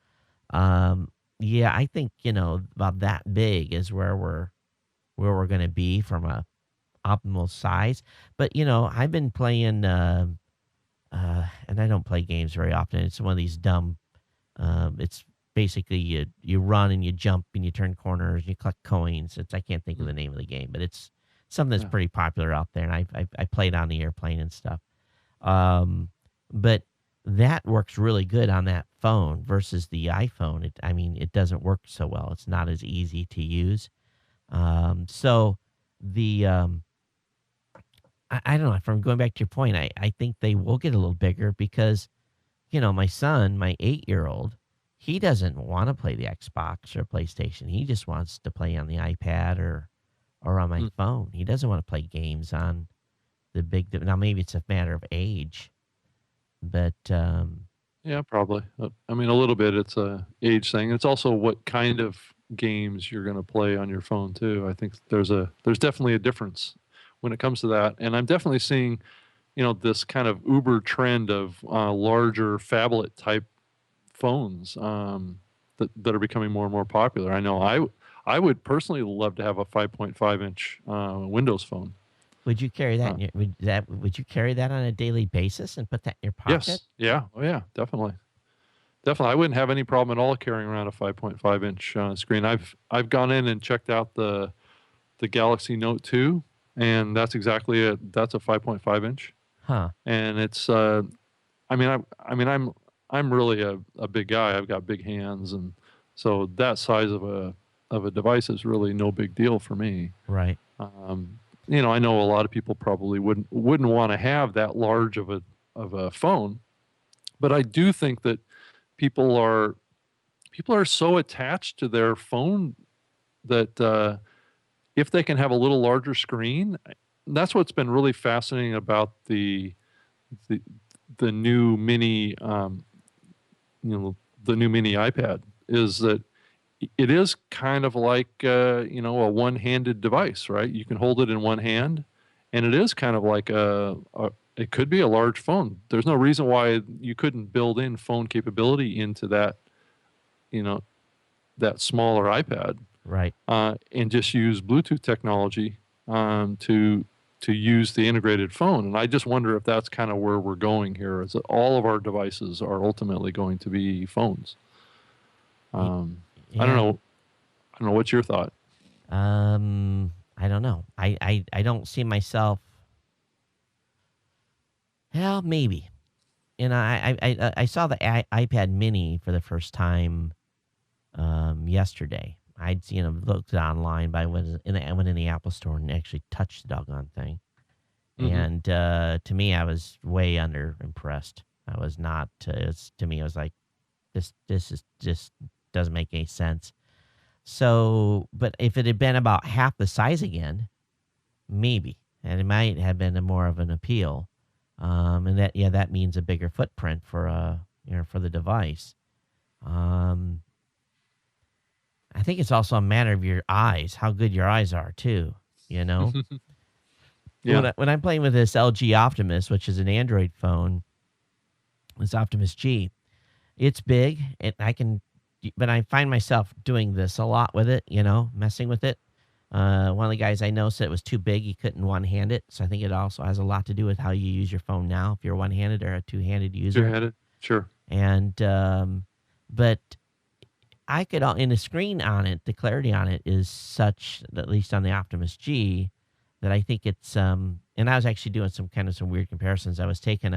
yeah, I think about that big is where we're gonna be from a optimal size. But I've been playing, and I don't play games very often. It's one of these dumb. It's basically you run and you jump and you turn corners and you collect coins. I can't think of the name of the game, but it's something that's Yeah. pretty popular out there, and I played on the airplane and stuff. Um, but that works really good on that phone versus the iPhone. I mean, it doesn't work so well. It's not as easy to use. So the I don't know. From going back to your point, I think they will get a little bigger because my son, my 8-year-old, he doesn't want to play the Xbox or PlayStation. He just wants to play on the iPad or on my Mm. phone. He doesn't want to play games on the big. Now maybe it's a matter of age, but Yeah, probably. I mean, a little bit. It's a age thing. It's also what kind of games you're going to play on your phone too. I think there's definitely a difference when it comes to that. And I'm definitely seeing, this kind of Uber trend of larger phablet type phones that are becoming more and more popular. I know I would personally love to have a 5.5-inch Windows phone. would you carry that? Uh, Would you carry that on a daily basis and put that in your pocket? yes, yeah, oh yeah, definitely. Definitely, I wouldn't have any problem at all carrying around a 5.5-inch screen. I've gone in and checked out the Galaxy Note 2, and that's exactly it. That's a 5.5 inch, Huh? and it's. I'm really a big guy. I've got big hands, and so that size of a device is really no big deal for me. Right. Um, I know a lot of people probably wouldn't want to have that large of a phone, but I do think that people are people are so attached to their phone that if they can have a little larger screen, that's what's been really fascinating about the the new mini the new mini iPad is that it is kind of like a one-handed device, right? You can hold it in one hand, and it is kind of like it could be a large phone. There's no reason why you couldn't build in phone capability into you know that smaller iPad, Right. and just use Bluetooth technology to use the integrated phone. And I just wonder if that's kind of where we're going here, is that all of our devices are ultimately going to be phones. Y- Um, I don't Yeah. know. I don't know. What's your thought? I don't know. I don't see myself. Well, maybe. I saw the iPad Mini for the first time yesterday. I'd looked online, but I went in the Apple Store and actually touched the doggone thing. Mm-hmm. And to me, I was way underimpressed. I was not. To me, I was like, this is just doesn't make any sense. So, but if it had been about half the size again, maybe, and it might have been a more of an appeal. And that means a bigger footprint for for the device. Um, I think it's also a matter of your eyes, how good your eyes are too. You know, Yeah. when I'm playing with this LG Optimus, which is an Android phone, this Optimus G, it's big, and but I find myself doing this a lot with it. Messing with it. One of the guys I know said it was too big; he couldn't one-hand it. So I think it also has a lot to do with how you use your phone now, if you're one-handed or a two-handed user. Two-handed. Sure. And but I could, in the screen on it, the clarity on it is such, at least on the Optimus G, that I think it's and I was actually doing some weird comparisons. I was taking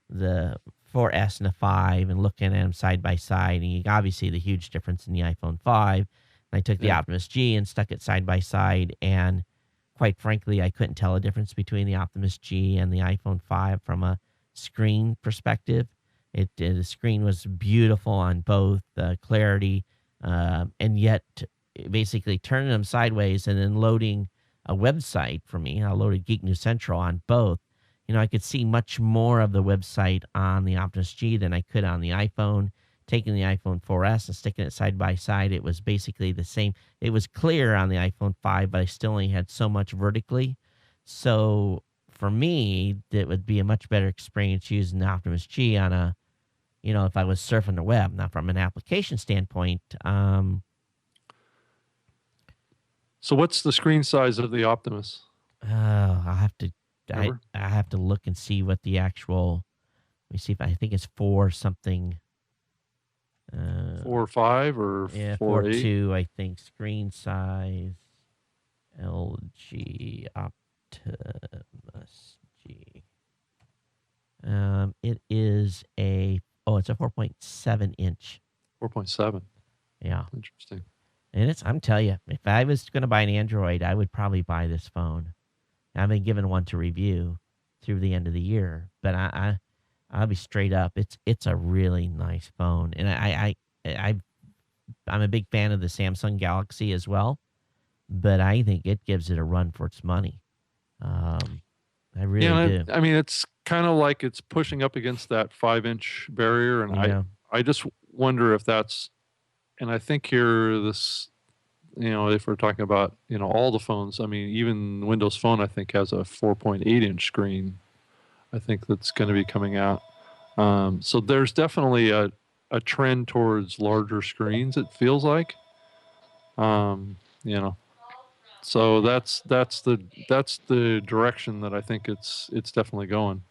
the 4S and the 5 and looking at them side by side, and you obviously the huge difference in the iPhone 5. And I took the Yeah. Optimus G and stuck it side by side, and quite frankly, I couldn't tell a difference between the Optimus G and the iPhone 5 from a screen perspective. The screen was beautiful on both, clarity, and yet basically turning them sideways and then loading a website for me. I loaded Geek News Central on both. I could see much more of the website on the Optimus G than I could on the iPhone. Taking the iPhone 4S and sticking it side by side, it was basically the same. It was clear on the iPhone 5, but I still only had so much vertically. So for me, it would be a much better experience using the Optimus G on if I was surfing the web. Now, from an application standpoint, So what's the screen size of the Optimus? I'll have to, Remember? I have to look and see what the actual. Let me see if I think it's 4 something. 4.5 or Yeah, 4.8? 4.2, I think. Screen size, LG Optimus G. It is it's a 4.7 inch. 4.7. Yeah. Interesting. And I'm telling you, if I was going to buy an Android, I would probably buy this phone. I've been given one to review through the end of the year, but I'll be straight up. It's a really nice phone, and I'm a big fan of the Samsung Galaxy as well, but I think it gives it a run for its money. I really do. I mean, it's kind of like it's pushing up against that 5-inch barrier, and Yeah. I just wonder if that's, and I think here this, if we're talking about all the phones, I mean, even Windows Phone I think has a 4.8-inch screen. I think that's going to be coming out. So there's definitely a trend towards larger screens. It feels like, so that's the direction that I think it's definitely going.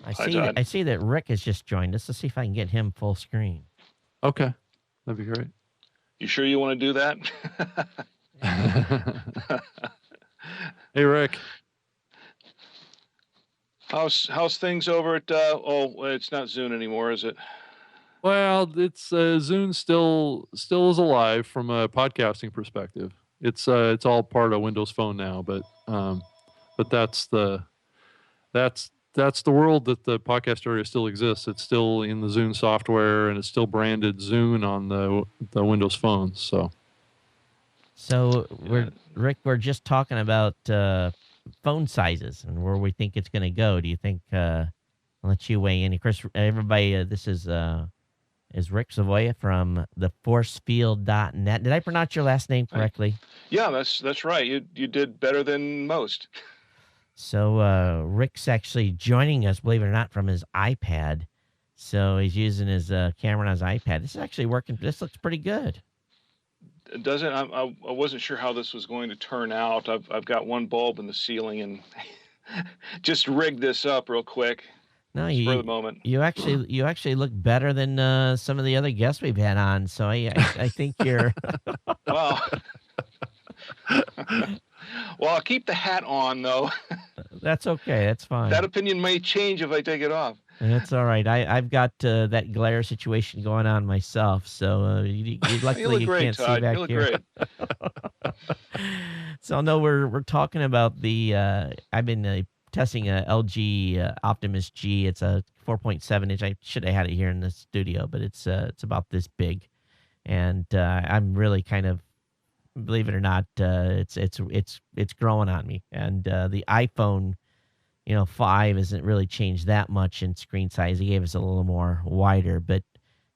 I see that Rick has just joined us. Let's see if I can get him full screen. Okay, that'd be great. You sure you want to do that? Hey, Rick. How's things over at? It's not Zune anymore, is it? Well, it's Zune still is alive from a podcasting perspective. It's all part of Windows Phone now, but that's the world that the podcast area still exists. It's still in the Zune software, and it's still branded Zune on the Windows Phone. So we're just talking about phone sizes and where we think it's going to go. Do you think? I'll let you weigh in. Of course, everybody. This is Rick Savoya from theforcefield.net. Did I pronounce your last name correctly? Yeah, that's right. You did better than most. So Rick's actually joining us, believe it or not, from his iPad. So he's using his camera on his iPad. This is actually working. This looks pretty good. Does it? I wasn't sure how this was going to turn out. I've got one bulb in the ceiling and just rigged this up real quick. No, for the moment. You actually look better than some of the other guests we've had on. So I think you're. Well, I'll keep the hat on though. That's okay. That's fine. That opinion may change if I take it off. That's all right. I've got that glare situation going on myself, so luckily you great, can't Todd. see back you look here. Great. So no, we're talking about the. I've been testing a LG Optimus G. It's a 4.7 inch. I should have had it here in the studio, but it's about this big, and I'm really kind of, believe it or not, it's growing on me. And the iPhone, 5 hasn't really changed that much in screen size. He gave us a little more wider, but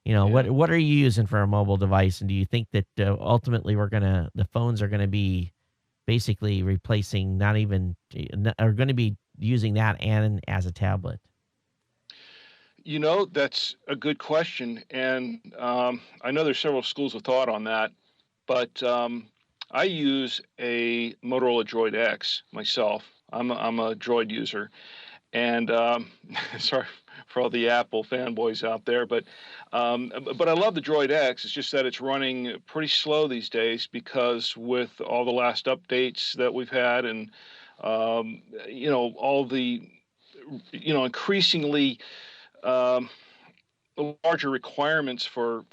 Yeah. what are you using for a mobile device? And do you think that ultimately the phones are gonna be basically replacing, not even, are gonna be using that and as a tablet? That's a good question, and I know there's several schools of thought on that, but I use a Motorola Droid X myself. I'm a Droid user, and sorry for all the Apple fanboys out there, but I love the Droid X. It's just that it's running pretty slow these days because with all the last updates that we've had, and all the increasingly um, larger requirements for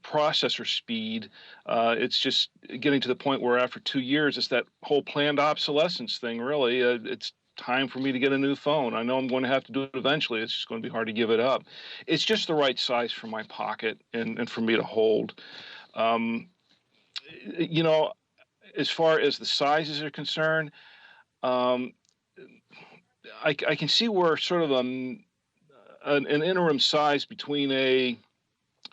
processor speed. It's just getting to the point where after 2 years, it's that whole planned obsolescence thing. Really, it's time for me to get a new phone. I know I'm going to have to do it eventually. It's just going to be hard to give it up. It's just the right size for my pocket and for me to hold. Um, you know, as far as the sizes are concerned, um, I can see where sort of an interim size between a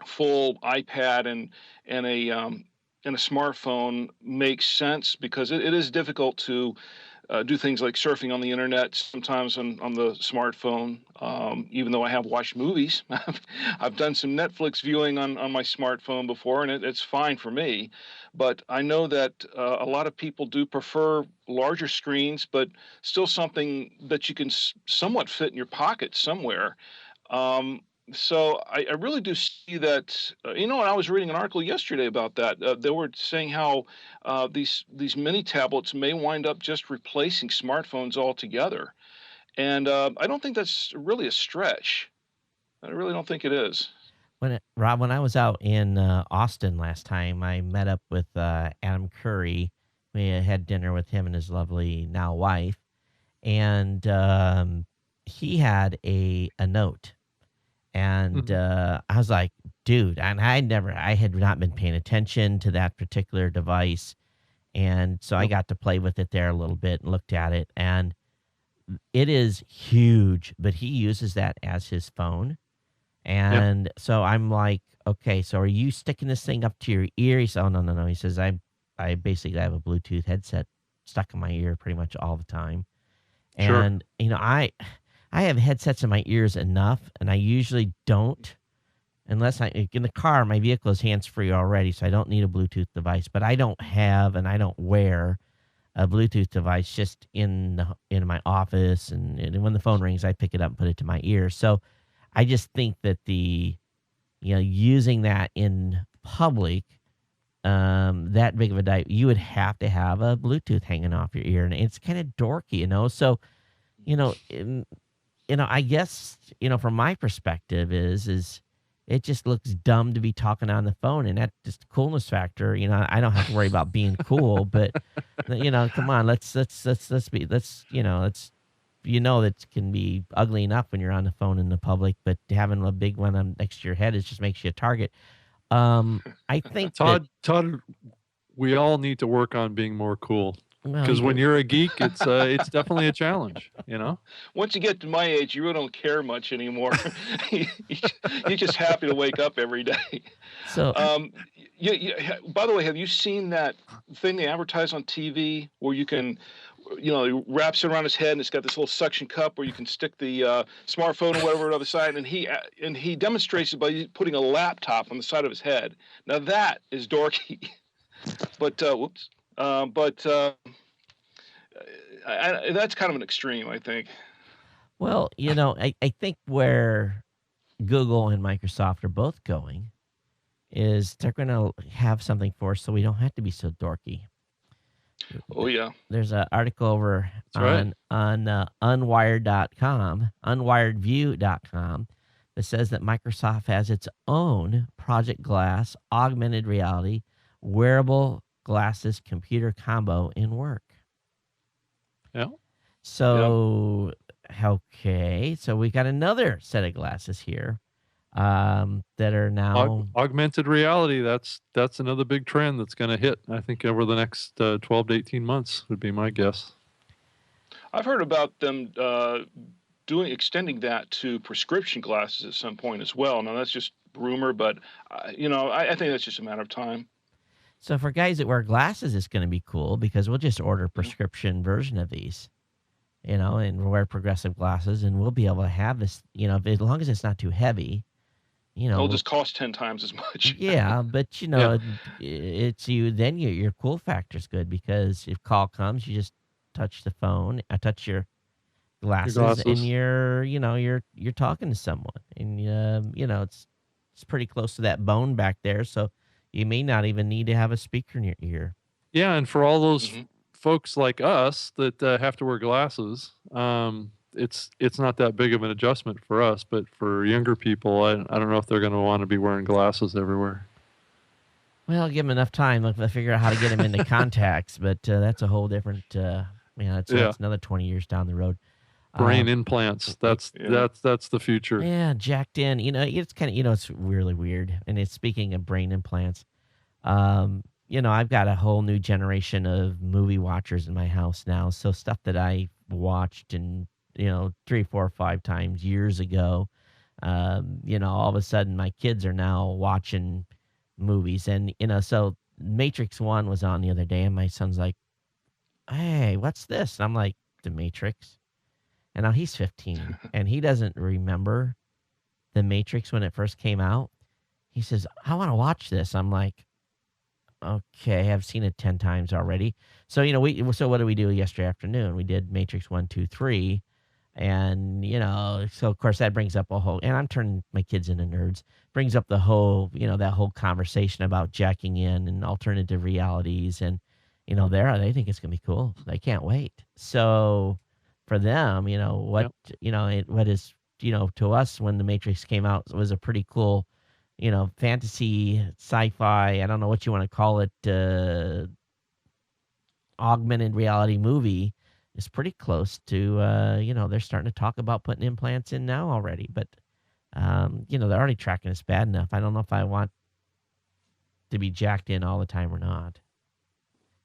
full iPad and a smartphone makes sense because it is difficult to do things like surfing on the internet sometimes on the smartphone. Even though I have watched movies, I've done some Netflix viewing on my smartphone before, and it's fine for me. But I know that a lot of people do prefer larger screens, but still something that you can somewhat fit in your pocket somewhere. Um, so I really do see that. And I was reading an article yesterday about that. They were saying how these mini tablets may wind up just replacing smartphones altogether, and I don't think that's really a stretch. I really don't think it is. Rob, when I was out in Austin last time, I met up with Adam Curry. We had dinner with him and his lovely now wife, and he had a note. And Mhm. I was like, dude, and I had not been paying attention to that particular device. And so I Yep. got to play with it there a little bit and looked at it. And it is huge, but he uses that as his phone. Yeah. And so I'm like, okay, so are you sticking this thing up to your ear? He said, oh, no, no, no. He says, I basically have a Bluetooth headset stuck in my ear pretty much all the time. Sure. And, I have headsets in my ears enough, and I usually don't, unless in the car, my vehicle is hands free already, so I don't need a Bluetooth device. But I don't have and I don't wear a Bluetooth device just in my office, and when the phone rings, I pick it up and put it to my ear. So I just think that using that in public, that big of a you would have to have a Bluetooth hanging off your ear, and it's kind of dorky. So, you know, I guess, from my perspective is it just looks dumb to be talking on the phone, and that just coolness factor, I don't have to worry about being cool, but come on, that can be ugly enough when you're on the phone in the public, but having a big one on next to your head just makes you a target. I think that, Todd, we all need to work on being more cool. well, Because when you're a geek, it's definitely a challenge. Once you get to my age, you really don't care much anymore. You- you're just happy to wake up every day. so Um, by the way, have you seen that thing they advertise on TV where you can, he wraps it around his head and it's got this little suction cup where you can stick the smartphone or whatever on the other side, and he demonstrates it by putting a laptop on the side of his head. Now that is dorky, but whoops, but that's kind of an extreme, I think. well, I think where Google and Microsoft are both going is they're going to have something for us so we don't have to be so dorky. Oh yeah. There's an article over That's right. on unwired.com, unwiredview.com, that says that Microsoft has its own Project Glass augmented reality wearable glasses computer combo in work. Yeah. So, okay, so we got another set of glasses here that are now. Augmented reality, that's another big trend that's going to hit, I think, over the next 12 to 18 months would be my guess. I've heard about them extending that to prescription glasses at some point as well. Now that's just rumor, but I think that's just a matter of time. So for guys that wear glasses, it's going to be cool because we'll just order a prescription version of these, and wear progressive glasses, and we'll be able to have this, as long as it's not too heavy, It'll just cost 10 times as much. Yeah, but Yeah. it's then your cool factor's good because if call comes, you just touch the phone, touch your glasses, and glasses. you're talking to someone, and it's pretty close to that bone back there, so you may not even need to have a speaker in your ear. Yeah, and for all those Mhm. folks like us that have to wear glasses, it's not that big of an adjustment for us, but for younger people, I don't know if they're going to want to be wearing glasses everywhere. Well, give them enough time to figure out how to get them into contacts, but that's a whole different. That's Yeah. another 20 years down the road. Brain implants. That's the future. Yeah, jacked in. It's kind of, it's really weird. And it's speaking of brain implants. I've got a whole new generation of movie watchers in my house now. So stuff that I watched and 3, 4, 5 times years ago. All of a sudden my kids are now watching movies, and so Matrix 1 was on the other day, and my son's like, "Hey, what's this?" And I'm like, "The Matrix." And now he's 15 and he doesn't remember The Matrix when it first came out. He says, "I want to watch this." I'm like, "Okay, I've seen it 10 times already." So, so what did we do yesterday afternoon? We did Matrix 1, 2, 3. And, so of course that brings up a whole, and I'm turning my kids into nerds, brings up the whole, that whole conversation about jacking in and alternative realities. And, they think it's going to be cool. They can't wait. So for them, what, what is, to us when the Matrix came out was a pretty cool, fantasy, sci-fi, I don't know what you want to call it, augmented reality movie is pretty close to, they're starting to talk about putting implants in now already. But, they're already tracking us bad enough. I don't know if I want to be jacked in all the time or not.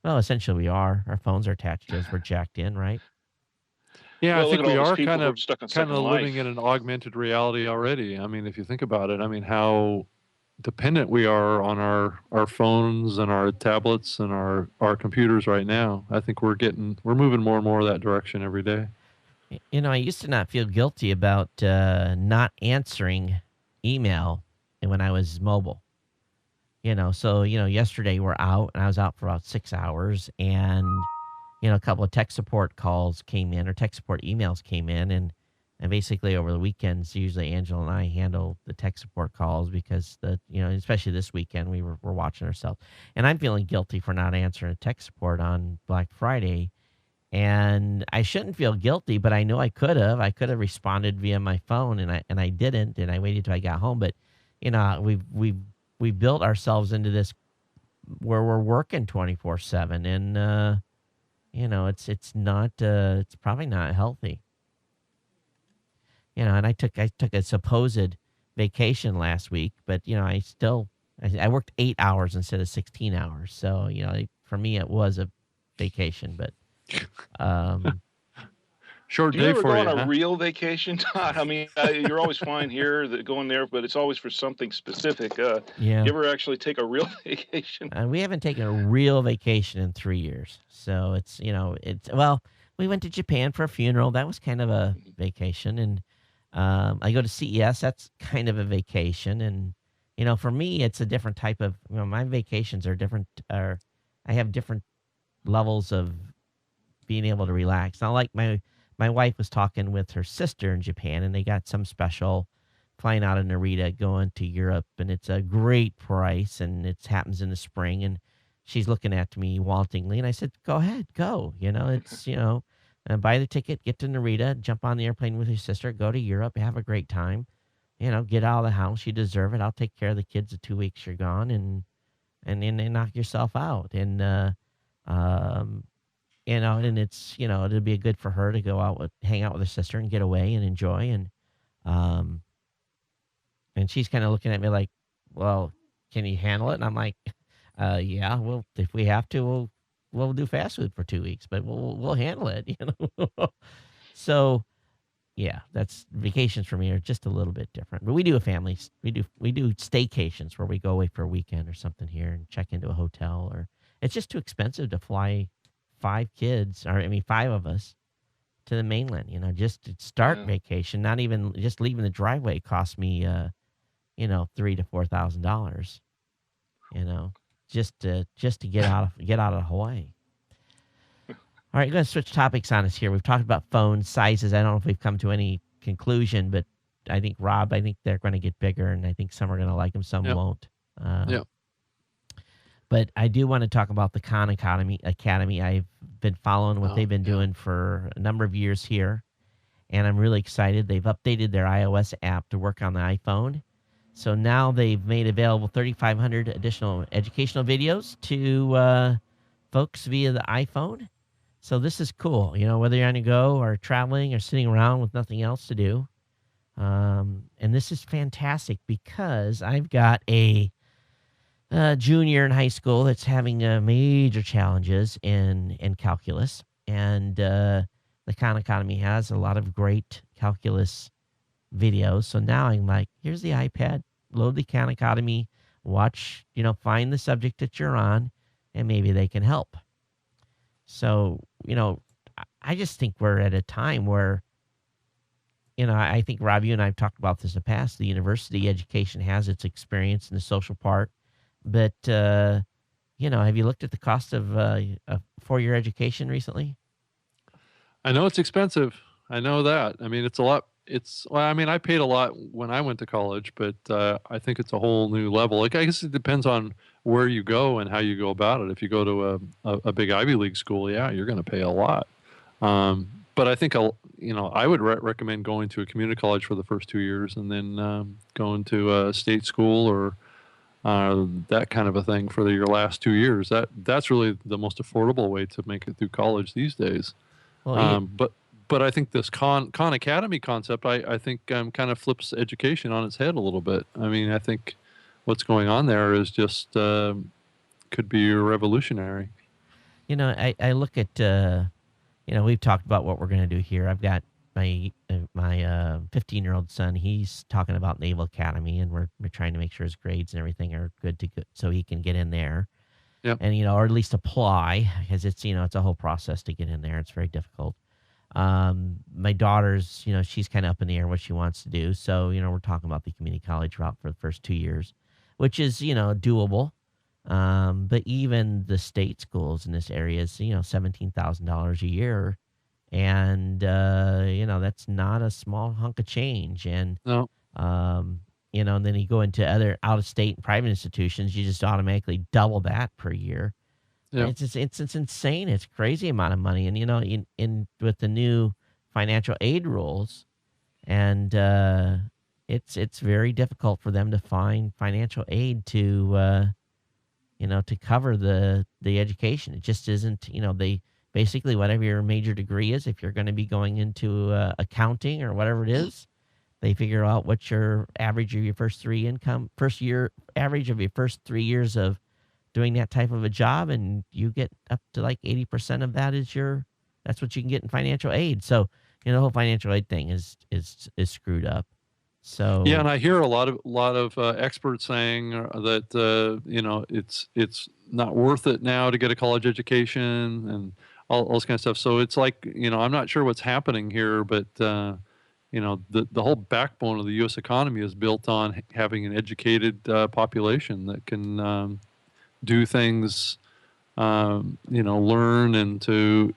Well, essentially we are. Our phones are attached to us. We're jacked in, right? Yeah, Well, I look think at all we those are people kind who are of stuck on Second living Life. in an augmented reality already. I mean, if you think about it, I mean, how dependent we are on our phones and our tablets and our computers right now. I think we're moving more and more that direction every day. I used to not feel guilty about not answering email when I was mobile. So, yesterday we're out, and I was out for about 6 hours, and a couple of tech support calls came in, or tech support emails came in, and basically over the weekends, usually Angela and I handle the tech support calls because especially this weekend we're watching ourselves, and I'm feeling guilty for not answering tech support on Black Friday, and I shouldn't feel guilty, but I know I could have. I could have responded via my phone, and I didn't, and I waited till I got home. But we've built ourselves into this where we're working 24/7, and it's not, it's probably not healthy. And I took a supposed vacation last week, but I worked 8 hours instead of 16 hours. So, for me it was a vacation, but Short Do you day ever for go you, on a huh? real vacation, Todd? I mean, you're always fine here, going there, but it's always for something specific. yeah. You ever actually take a real vacation? We haven't taken a real vacation in 3 years. So well, we went to Japan for a funeral. That was kind of a vacation. And I go to CES. That's kind of a vacation. And, for me, it's a different type of, my vacations are different, or I have different levels of being able to relax. Not like my wife was talking with her sister in Japan, and they got some special flying out of Narita going to Europe, and it's a great price, and it happens in the spring, and she's looking at me wantingly, and I said, "Go ahead, go." It's buy the ticket, get to Narita, jump on the airplane with your sister, go to Europe, have a great time. Get out of the house. You deserve it. I'll take care of the kids the 2 weeks you're gone, and and then knock yourself out. And um, and it's it'll be good for her to go out hang out with her sister and get away and enjoy. Um, and she's kind of looking at me like, well, can you handle it? And I'm like, yeah, well, if we have to, we'll do fast food for 2 weeks, but we'll handle it, So yeah, that's vacations for me are just a little bit different. But we do a family, we do staycations where we go away for a weekend or something here and check into a hotel. Or it's just too expensive to fly 5 kids, or I mean 5 of us, to the mainland. Just to start Yeah. vacation, not even just leaving the driveway cost me $3,000 to $4,000, you know, just to get out of Hawaii. All right, going to switch topics on us here. We've talked about phone sizes. I don't know if we've come to any conclusion, but I think they're going to get bigger, and I think some are going to like them, some Yep. won't. Yep. But I do want to talk about the Khan Academy. I've been following what Oh, they've been yeah. doing for a number of years here, and I'm really excited. They've updated their iOS app to work on the iPhone. So now they've made available 3,500 additional educational videos to folks via the iPhone. So this is cool, whether you're on the go or traveling or sitting around with nothing else to do. And this is fantastic because I've got a junior in high school that's having major challenges in calculus. And the Khan Academy has a lot of great calculus videos. So now I'm like, here's the iPad, load the Khan Academy, watch, find the subject that you're on, and maybe they can help. So, I just think we're at a time where, I think, Rob, you and I have talked about this in the past. The university education has its experience in the social part. But, have you looked at the cost of a 4-year education recently? I know it's expensive. I know that. I mean, it's a lot. Well, I mean, I paid a lot when I went to college, but I think it's a whole new level. Like, I guess it depends on where you go and how you go about it. If you go to a big Ivy League school, yeah, you're going to pay a lot. But I think I would recommend going to a community college for the first 2 years, and then going to a state school or that kind of a thing for your last 2 years. That's really the most affordable way to make it through college these days. Well, But I think this Khan Academy concept, I think kind of flips education on its head a little bit. I mean, I think what's going on there is just could be revolutionary. I look at, we've talked about what we're going to do here. I've got my 15-year-old son. He's talking about Naval Academy, and we're trying to make sure his grades and everything are good to go, so he can get in there. Yep. And, or at least apply, because it's a whole process to get in there. It's very difficult. My daughter's, she's kind of up in the air what she wants to do. So, we're talking about the community college route for the first 2 years, which is, doable. But even the state schools in this area is, $17,000 a year. And, that's not a small hunk of change. And, No. and then you go into other out-of-state and private institutions, you just automatically double that per year. Yeah. It's insane. It's a crazy amount of money. And, in with the new financial aid rules, and it's very difficult for them to find financial aid to cover the education. It just isn't, they basically, whatever your major degree is, if you're going to be going into accounting or whatever it is, they figure out what your average of your first year average of your first 3 years of doing that type of a job, and you get up to like 80% of that that's what you can get in financial aid. So, the whole financial aid thing is screwed up. So Yeah, and I hear a lot of experts saying that it's not worth it now to get a college education and all this kind of stuff. So it's like, I'm not sure what's happening here, but the whole backbone of the U.S. economy is built on having an educated population that can do things, learn and to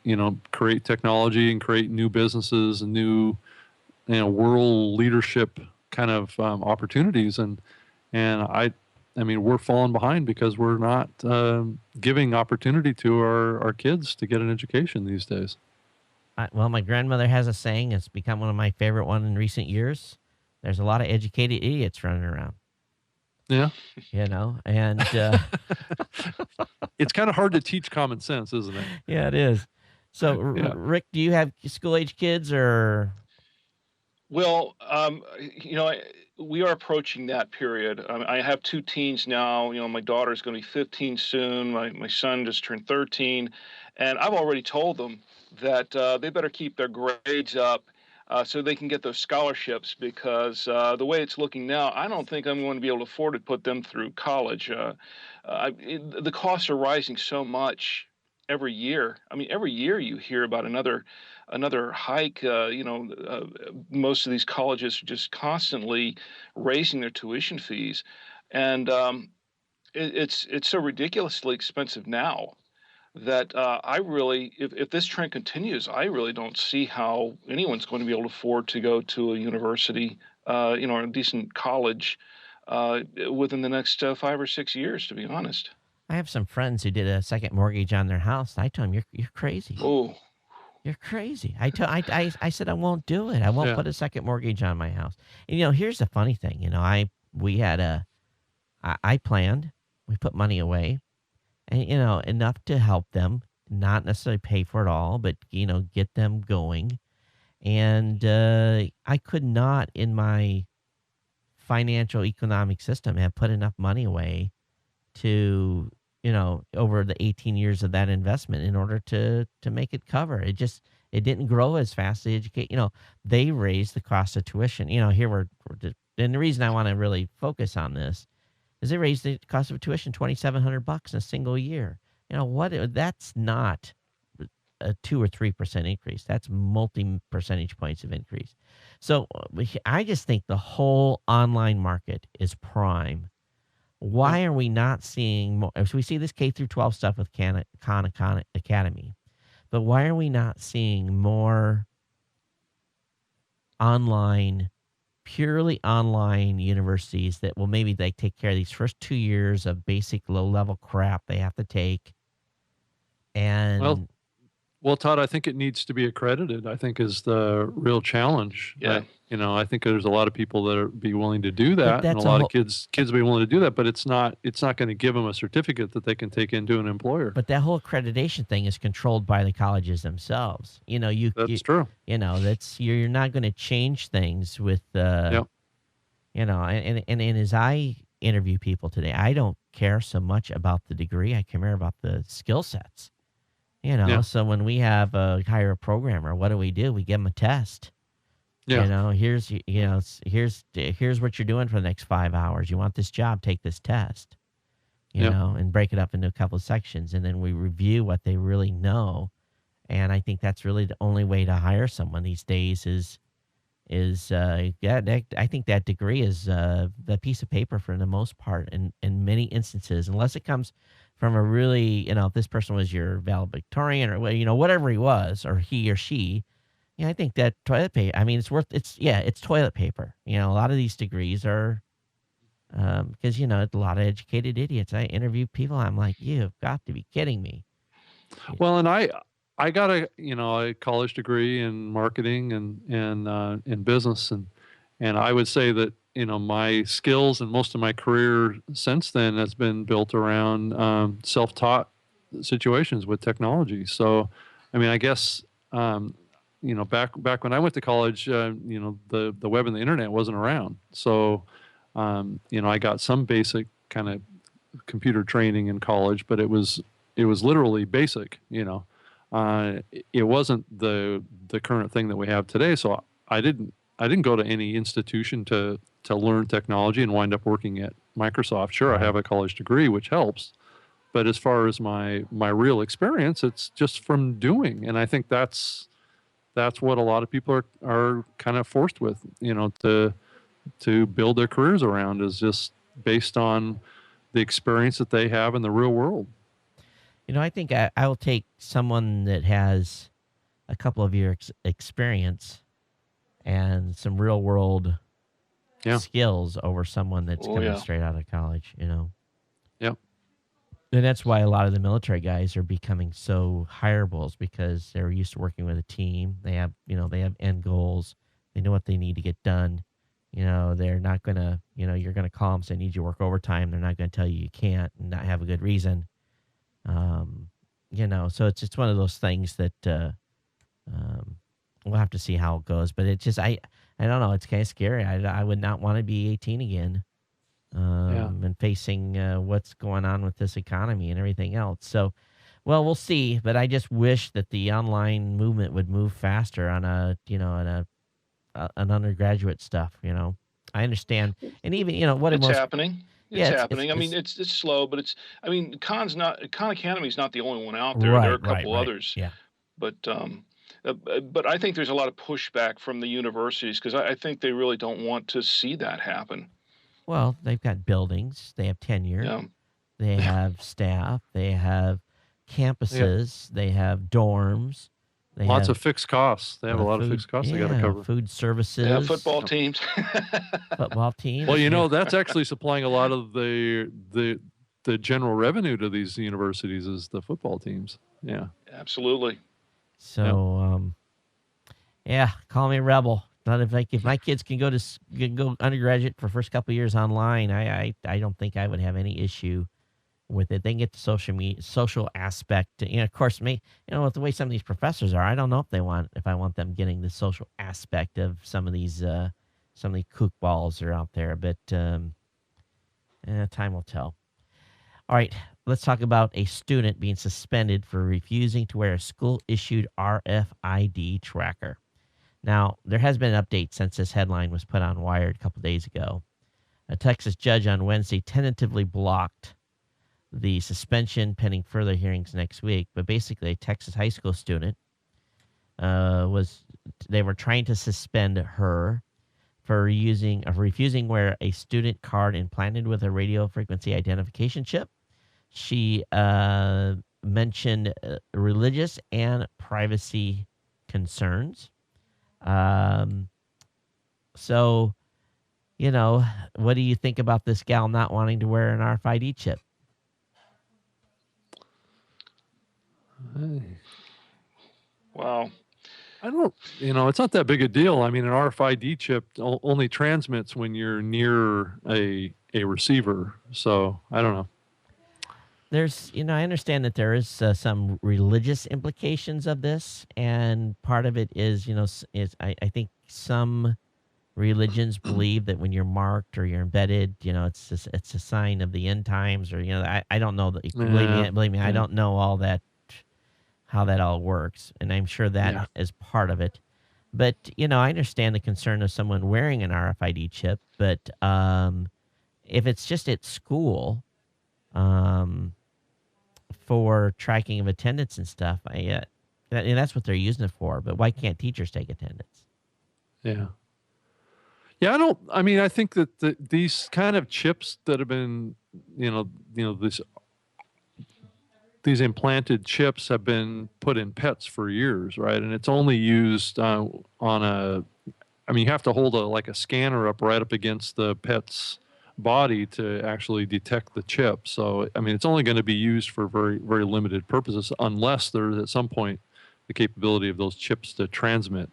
create technology and create new businesses and new world leadership kind of opportunities. And I mean, we're falling behind because we're not giving opportunity to our kids to get an education these days. well, my grandmother has a saying. It's become one of my favorite one in recent years. There's a lot of educated idiots running around. Yeah. And It's kind of hard to teach common sense, isn't it? yeah, it is. So, Yeah. Rick, do you have school age kids or? Well, we are approaching that period. I have two teens now. My daughter's going to be 15 soon. My son just turned 13, and I've already told them that they better keep their grades up so they can get those scholarships. Because the way it's looking now, I don't think I'm going to be able to afford to put them through college. The costs are rising so much every year. I mean, every year you hear about another hike. Most of these colleges are just constantly raising their tuition fees, and it's so ridiculously expensive now that I really, if this trend continues, I really don't see how anyone's going to be able to afford to go to a university, or a decent college within the next 5 or 6 years, to be honest. I have some friends who did a second mortgage on their house. I told them, you're crazy. Oh, You're crazy. I said I won't do it. I won't Yeah. put a second mortgage on my house. And here's the funny thing. I planned. We put money away, and enough to help them, not necessarily pay for it all, but get them going. And I could not, in my financial economic system, have put enough money away to over the 18 years of that investment in order to make it cover. It didn't grow as fast. They raised the cost of tuition. Here and the reason I want to really focus on this is they raised the cost of tuition $2,700 in a single year. That's not a 2 or 3% increase. That's multi percentage points of increase. So I just think the whole online market is prime. Why are we not seeing more? So we see this K through 12 stuff with Khan Academy, but why are we not seeing more purely online universities that will maybe take care of these first 2 years of basic low level crap they have to take? And Well, Todd, I think it needs to be accredited, I think is the real challenge. yeah. I think there's a lot of people that would be willing to do but that, and a that's lot of kids will be willing to do that, but it's not going to give them a certificate that they can take into an employer. But that whole accreditation thing is controlled by the colleges themselves. That's true. You're not going to change things with Yeah. And as I interview people today, I don't care so much about the degree. I care about the skill sets. Yeah. So when we hire a programmer, what do? We give them a test. Yeah. Here's what you're doing for the next 5 hours. You want this job, take this test. And break it up into a couple of sections, and then we review what they really know. And I think that's really the only way to hire someone these days I think that degree is the piece of paper for the most part in many instances, unless it comes from a really, if this person was your valedictorian or, whatever he was, or he or she, I think that toilet paper, I mean, it's toilet paper. A lot of these degrees are, because, a lot of educated idiots. I interview people, I'm like, you've got to be kidding me. Well, and I got a college degree in marketing and in business, and I would say that my skills and most of my career since then has been built around self-taught situations with technology. So, I mean, I guess back when I went to college, the web and the internet wasn't around. So, I got some basic kind of computer training in college, but it was literally basic. It wasn't the current thing that we have today. So I didn't go to any institution to learn technology and wind up working at Microsoft. Sure, I have a college degree, which helps, but as far as my real experience, it's just from doing. And I think that's what a lot of people are kind of forced with, to build their careers around, is just based on the experience that they have in the real world. I think I will take someone that has a couple of years experience and some real world skills over someone that's coming straight out of college, Yep. And that's why a lot of the military guys are becoming so hireables, because they're used to working with a team. They have end goals. They know what they need to get done. They're not going to, you're going to call them, say, need you to work overtime. They're not going to tell you can't and not have a good reason. Um, so it's one of those things that um, we'll have to see how it goes. But it just, I don't know. It's kind of scary. I would not want to be 18 again and facing what's going on with this economy and everything else. So, well, we'll see. But I just wish that the online movement would move faster on an undergraduate stuff. I understand, and even what It's most happening. It's yeah, happening. I mean, it's it's slow, but Khan Academy is not the only one out there. There are right, a right, couple right. others, Yeah. but I think there's a lot of pushback from the universities because I think they really don't want to see that happen. Well, they've got buildings, they have tenure, Yeah. they have staff, they have They got campuses, they have dorms, they lots have of fixed costs. They have a lot of food, fixed costs they got to yeah, cover. food They have services, football Yep. teams. football Well, teams. that's actually supplying a lot of the general revenue to these universities is the football teams. Yeah. Absolutely. Yep. So, yeah, call me a rebel. Not if my kids can go undergraduate for first couple of years online, I don't think I would have any issue with it. They can get the social aspect. Of course, with the way some of these professors are, I don't know if I want them getting the social aspect of some of these kook balls that are out there. But time will tell. All right, let's talk about a student being suspended for refusing to wear a school-issued RFID tracker. Now, there has been an update since this headline was put on Wired a couple days ago. A Texas judge on Wednesday tentatively blocked the suspension pending further hearings next week. But basically, a Texas high school student they were trying to suspend her for refusing wear a student card implanted with a radio frequency identification chip. She mentioned religious and privacy concerns. So, what do you think about this gal not wanting to wear an RFID chip? Wow. I don't, it's not that big a deal. I mean, an RFID chip only transmits when you're near a receiver. So I don't know. There's, I understand that there is some religious implications of this, and part of it is, I think some religions believe that when you're marked or you're embedded, it's a sign of the end times, or I don't know that. Believe me, I don't know all that, how that all works, and I'm sure that is part of it. But I understand the concern of someone wearing an RFID chip, but if it's just at school, for tracking of attendance and stuff, and that's what they're using it for. But why can't teachers take attendance? Yeah. Yeah, I think that these kind of chips that have been, these implanted chips have been put in pets for years, right? And it's only used you have to hold a scanner right up against the pet's body to actually detect the chip. So, it's only going to be used for very, very limited purposes unless there's at some point the capability of those chips to transmit,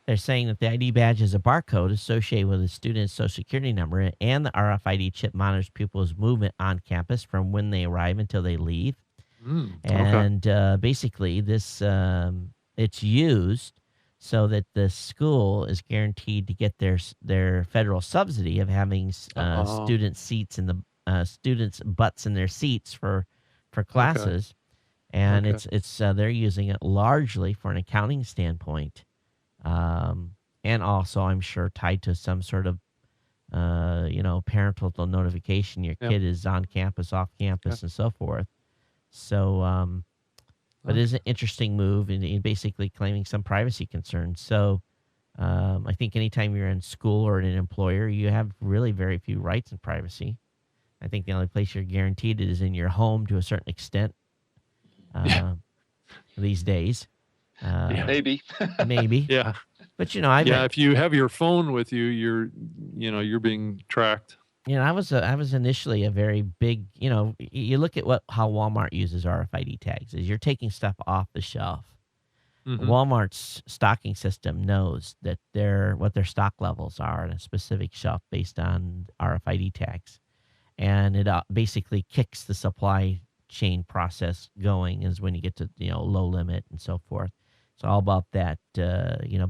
They're saying that the ID badge is a barcode associated with a student's social security number, and the RFID chip monitors pupils' movement on campus from when they arrive until they leave. And basically, this it's used so that the school is guaranteed to get their federal subsidy of having student seats in the students' butts in their seats for classes, and it's they're using it largely for an accounting standpoint. And also, I'm sure, tied to some sort of, parental notification. Your kid is on campus, off campus, and so forth. So, but it is an interesting move in basically claiming some privacy concerns. So, I think anytime you're in school or in an employer, you have really very few rights and privacy. I think the only place you're guaranteed is in your home to a certain extent these days. Maybe. Maybe. Yeah. But if you have your phone with you, you're being tracked. I was initially a very big, you look at how Walmart uses RFID tags is you're taking stuff off the shelf. Mm-hmm. Walmart's stocking system knows that what their stock levels are on a specific shelf based on RFID tags, and it basically kicks the supply chain process going. Is when you get to low limit and so forth. It's all about that.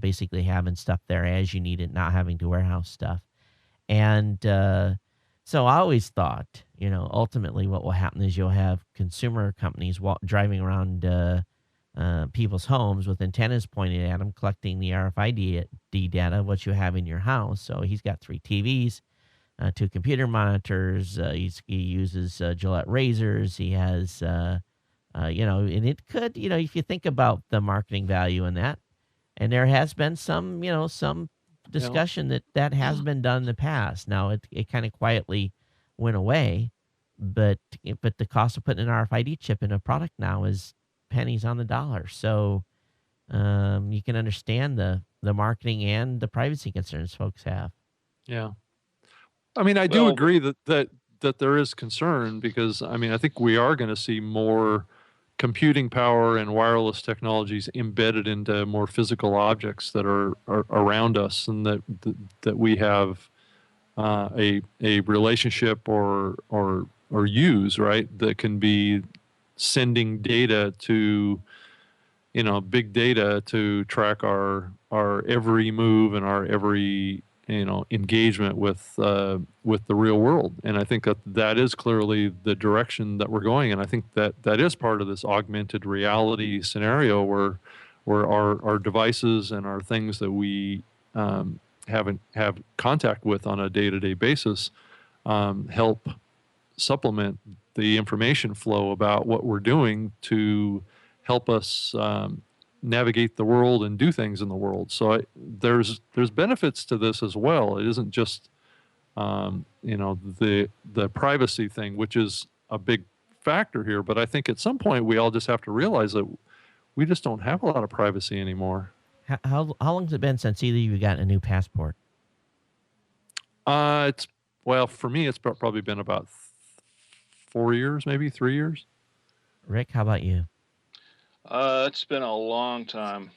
Basically having stuff there as you need it, not having to warehouse stuff. And so I always thought, ultimately what will happen is you'll have consumer companies driving around people's homes with antennas pointed at them, collecting the RFID data of what you have in your house. So he's got 3 TVs, 2 computer monitors. He uses Gillette razors. He has, and it could, if you think about the marketing value in that, and there has been some discussion that has been done in the past. Now it kind of quietly went away, but the cost of putting an RFID chip in a product now is pennies on the dollar. So you can understand the marketing and the privacy concerns folks have. Yeah. I mean, I do agree that there is concern because, I mean, I think we are going to see more computing power and wireless technologies embedded into more physical objects that are around us, and that we have a relationship or use, right, that can be sending data to, big data to track our every move and our every engagement with the real world. And I think that is clearly the direction that we're going. And I think that is part of this augmented reality scenario where our devices and our things that we have contact with on a day-to-day basis help supplement the information flow about what we're doing to help us navigate the world and do things in the world. So there's benefits to this as well. It isn't just the privacy thing, which is a big factor here. But I think at some point we all just have to realize that we just don't have a lot of privacy anymore. How long has it been since either of you got a new passport? For me, it's probably been about 4 years, maybe 3 years. Rick, how about you? It's been a long time.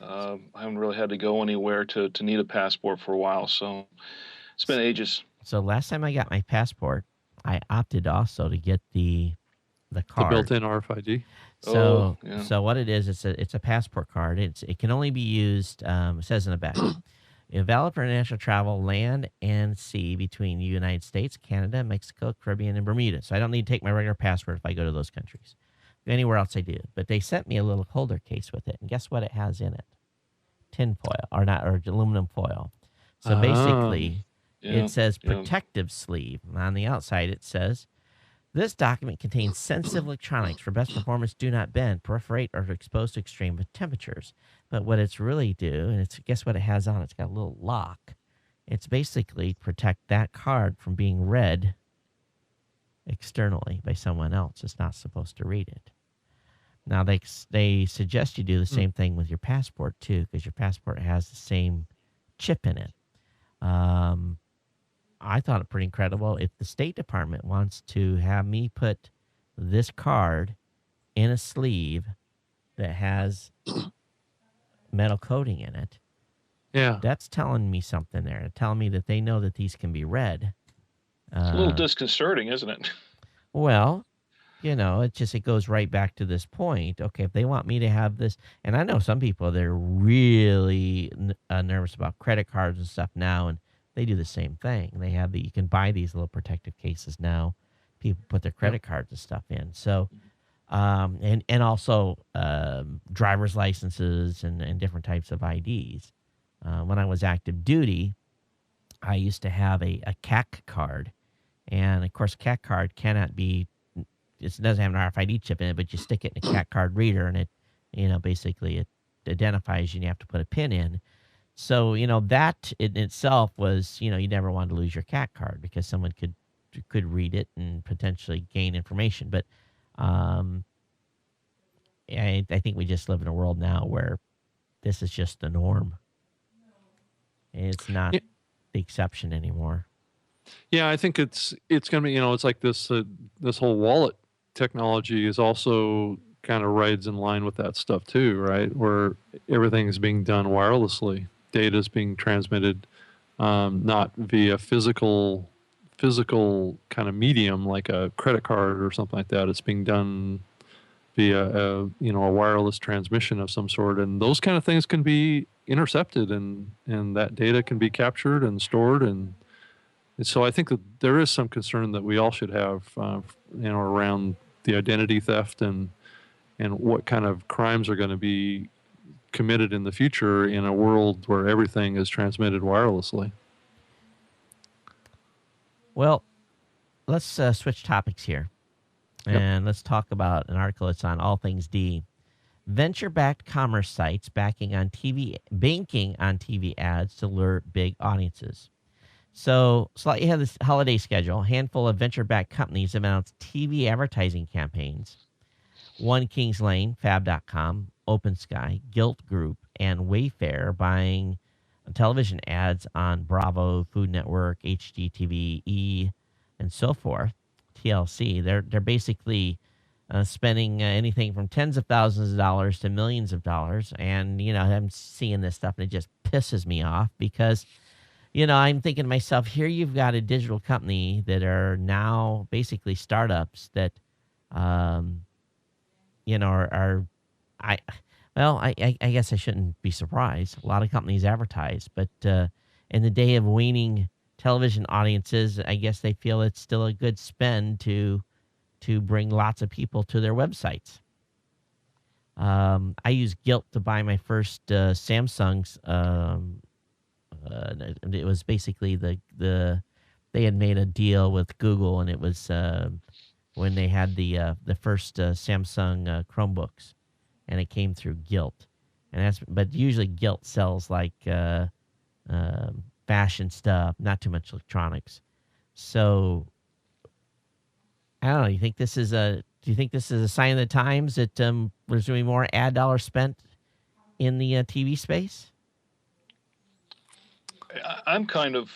I haven't really had to go anywhere to need a passport for a while, so it's been ages. So last time I got my passport, I opted also to get the card, the built-in RFID. So so what it is, it's a passport card. It can only be used. It says in the back, valid for international travel, land and sea between the United States, Canada, Mexico, Caribbean, and Bermuda. So I don't need to take my regular passport if I go to those countries. Anywhere else I do. But they sent me a little holder case with it, and guess what it has in it? Tin foil, or aluminum foil. So basically, it says protective sleeve. On the outside, it says, this document contains sensitive electronics. For best performance, do not bend, perforate, or expose to extreme temperatures. But what it's really and guess what it has on? It's got a little lock. It's basically protect that card from being read externally by someone else. It's not supposed to read it. Now, they suggest you do the same thing with your passport, too, because your passport has the same chip in it. I thought it pretty incredible. If the State Department wants to have me put this card in a sleeve that has metal coating in it, that's telling me something there. It's telling me that they know that these can be read. It's a little disconcerting, isn't it? Well, it goes right back to this point. Okay, if they want me to have this, and I know some people, they're really nervous about credit cards and stuff now, and they do the same thing. They have you can buy these little protective cases now. People put their credit cards and stuff in. So, and also driver's licenses and different types of IDs. When I was active duty, I used to have a CAC card. And, of course, CAC card cannot be, it doesn't have an RFID chip in it, but you stick it in a CAC card reader, and it, basically it identifies you, and you have to put a PIN in. So, that in itself was, you never wanted to lose your CAC card because someone could read it and potentially gain information. But I think we just live in a world now where this is just the norm. It's not the exception anymore. Yeah, I think it's going to be, it's like this whole wallet technology is also kind of rides in line with that stuff too, right? Where everything is being done wirelessly, data is being transmitted, not via physical kind of medium like a credit card or something like that. It's being done via a wireless transmission of some sort, and those kind of things can be intercepted, and that data can be captured and stored, and so I think that there is some concern that we all should have, around the identity theft and what kind of crimes are going to be committed in the future in a world where everything is transmitted wirelessly. Well, let's switch topics here. Yep. And let's talk about an article that's on All Things D. Venture-backed commerce sites banking on TV ads to lure big audiences. So you have this holiday schedule. A handful of venture-backed companies have announced TV advertising campaigns. One Kings Lane, Fab.com, Open Sky, Gilt Group, and Wayfair buying television ads on Bravo, Food Network, HGTV, E, and so forth. TLC. They're basically spending anything from tens of thousands of dollars to millions of dollars. And, I'm seeing this stuff and it just pisses me off because, I'm thinking to myself, here you've got a digital company that are now basically startups that, I guess I shouldn't be surprised. A lot of companies advertise, but in the day of waning television audiences, I guess they feel it's still a good spend to bring lots of people to their websites. I used Gilt to buy my first Samsung's. It was basically they had made a deal with Google, and it was when they had the first Samsung Chromebooks, and it came through Gilt, but usually Gilt sells like fashion stuff, not too much electronics. So I don't know. Do you think this is a sign of the times that there's going to be more ad dollars spent in the TV space? I'm kind of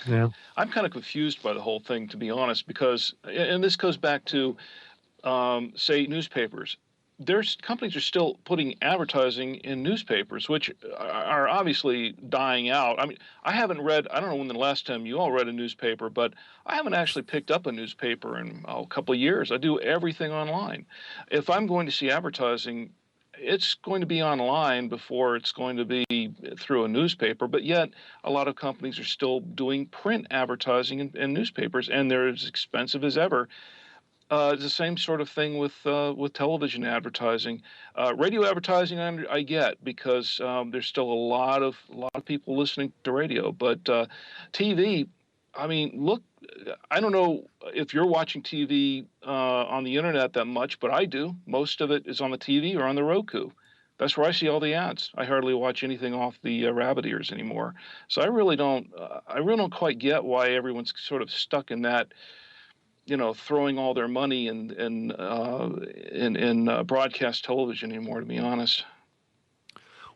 Yeah. I'm kind of confused by the whole thing, to be honest, because, and this goes back to, say, newspapers. Companies are still putting advertising in newspapers, which are obviously dying out. I mean, I don't know when the last time you all read a newspaper, but I haven't actually picked up a newspaper in a couple of years. I do everything online. If I'm going to see advertising, it's going to be online before it's going to be through a newspaper. But yet, a lot of companies are still doing print advertising in newspapers, and they're as expensive as ever. It's the same sort of thing with television advertising. Radio advertising, I get, because there's still a lot of people listening to radio. But TV, I mean, look, I don't know if you're watching TV on the internet that much, but I do. Most of it is on the TV or on the Roku. That's where I see all the ads. I hardly watch anything off the rabbit ears anymore. So I really don't quite get why everyone's sort of stuck in that, throwing all their money in broadcast television anymore, to be honest.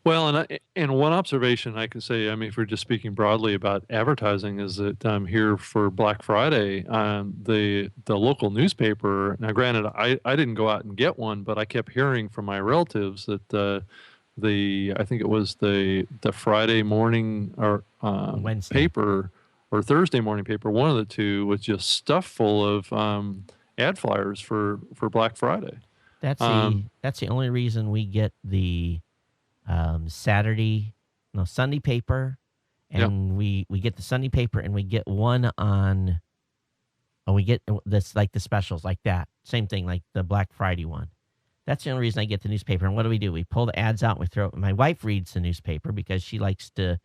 Well, and one observation I can say, I mean, if we're just speaking broadly about advertising, is that here for Black Friday, the local newspaper. Now, granted, I didn't go out and get one, but I kept hearing from my relatives that I think it was the Friday morning or Wednesday paper or Thursday morning paper, one of the two, was just stuffed full of ad flyers for Black Friday. That's the only reason we get the Sunday paper, and we get the Sunday paper, and we get one on. Oh, we get this, like the specials like that. Same thing, like the Black Friday one. That's the only reason I get the newspaper. And what do? We pull the ads out and we throw it. My wife reads the newspaper because she likes to.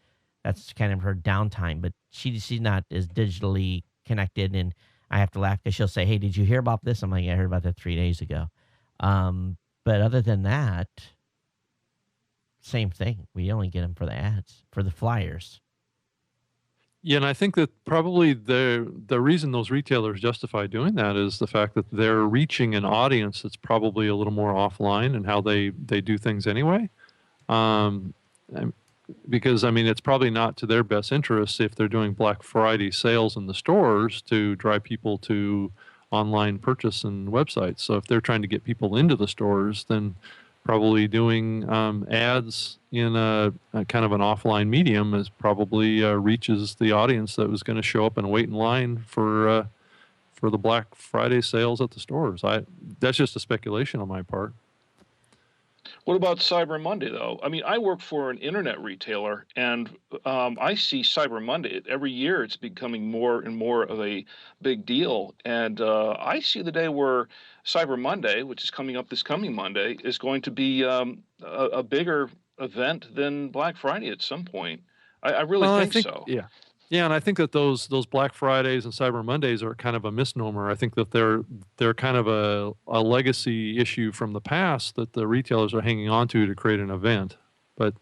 That's kind of her downtime, but she's not as digitally connected, and I have to laugh because she'll say, "Hey, did you hear about this?" I'm like, "I heard about that 3 days ago." But other than that, same thing. We only get them for the ads, for the flyers. Yeah, and I think that probably the reason those retailers justify doing that is the fact that they're reaching an audience that's probably a little more offline in how they do things anyway. Because, I mean, it's probably not to their best interest if they're doing Black Friday sales in the stores to drive people to online purchase and websites. So if they're trying to get people into the stores, then probably doing ads in a kind of an offline medium is probably reaches the audience that was going to show up and wait in line for the Black Friday sales at the stores. That's just a speculation on my part. What about Cyber Monday, though? I mean, I work for an internet retailer, and I see Cyber Monday every year. It's becoming more and more of a big deal. And I see the day where Cyber Monday, which is coming up this coming Monday, is going to be a bigger event than Black Friday at some point. I really Well, I think think, so. yeah. Yeah, and I think that those Black Fridays and Cyber Mondays are kind of a misnomer. I think that they're kind of a legacy issue from the past that the retailers are hanging on to create an event. But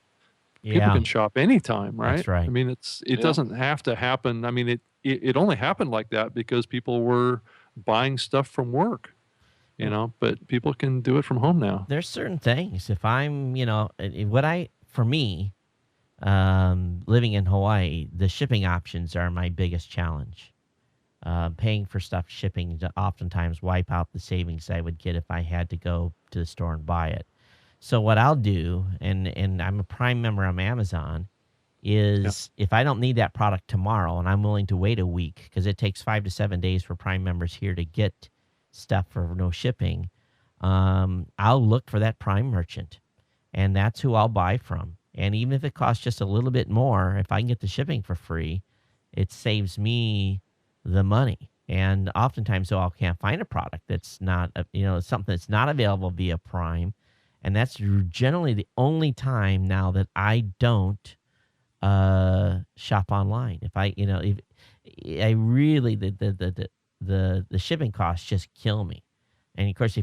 people Yeah, can shop anytime, right? that's right. I mean, it Yeah. doesn't have to happen. I mean, it only happened like that because people were buying stuff from work, but people can do it from home now. There's certain things. If I'm, for me, living in Hawaii, the shipping options are my biggest challenge. Paying for stuff shipping to oftentimes wipe out the savings I would get if I had to go to the store and buy it. So what I'll do, and I'm a Prime member on Amazon, is if I don't need that product tomorrow and I'm willing to wait a week, because it takes 5 to 7 days for Prime members here to get stuff for no shipping, I'll look for that Prime merchant, and that's who I'll buy from. And even if it costs just a little bit more, if I can get the shipping for free, it saves me the money. And oftentimes, though, I can't find a product that's not, something that's not available via Prime. And that's generally the only time now that I don't shop online. If I really, the shipping costs just kill me. And of course,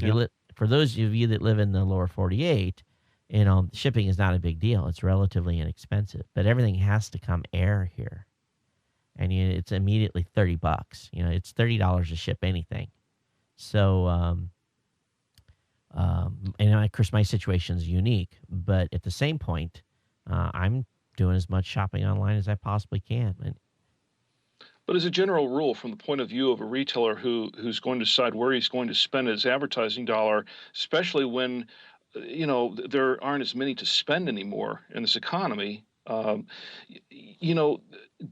for those of you that live in the lower 48, shipping is not a big deal. It's relatively inexpensive, but everything has to come air here. And it's immediately $30. It's $30 to ship anything. So, and of course my situation is unique, but at the same point, I'm doing as much shopping online as I possibly can. But as a general rule, from the point of view of a retailer who's going to decide where he's going to spend his advertising dollar, especially when there aren't as many to spend anymore in this economy.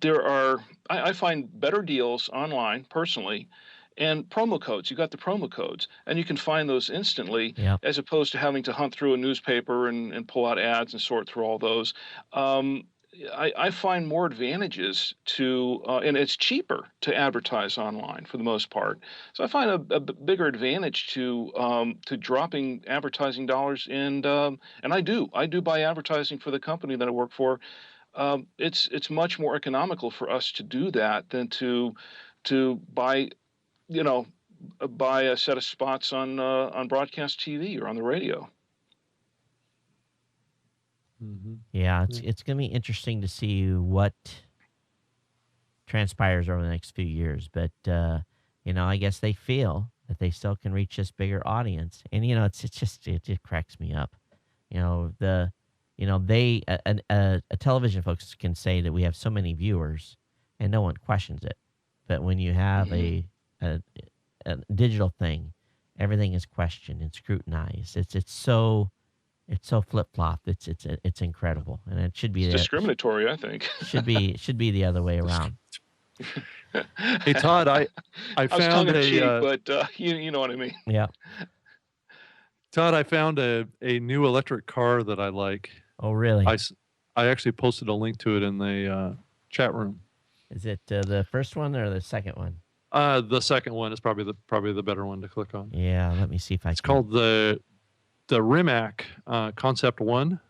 There are I find better deals online personally, and promo codes. You got the promo codes, and you can find those instantly, Yeah. as opposed to having to hunt through a newspaper and pull out ads and sort through all those. Um, I find more advantages and it's cheaper to advertise online for the most part. So I find a bigger advantage to dropping advertising dollars, and I do buy advertising for the company that I work for. It's much more economical for us to do that than to buy you know buy a set of spots on broadcast TV or on the radio. Mm-hmm. Yeah, it's going to be interesting to see what transpires over the next few years. But I guess they feel that they still can reach this bigger audience, and it cracks me up. They a television folks can say that we have so many viewers, and no one questions it. But when you have a digital thing, everything is questioned and scrutinized. It's so flip flop. It's incredible, and it should be It's discriminatory, I think. should be the other way around. Hey Todd, I was found tongue in cheek, but you know what I mean. Yeah. Todd, I found a new electric car that I like. Oh, really? I actually posted a link to it in the chat room. Is it the first one or the second one? The second one is probably the better one to click on. Yeah, let me see if I It's can. called the Rimac Concept 1.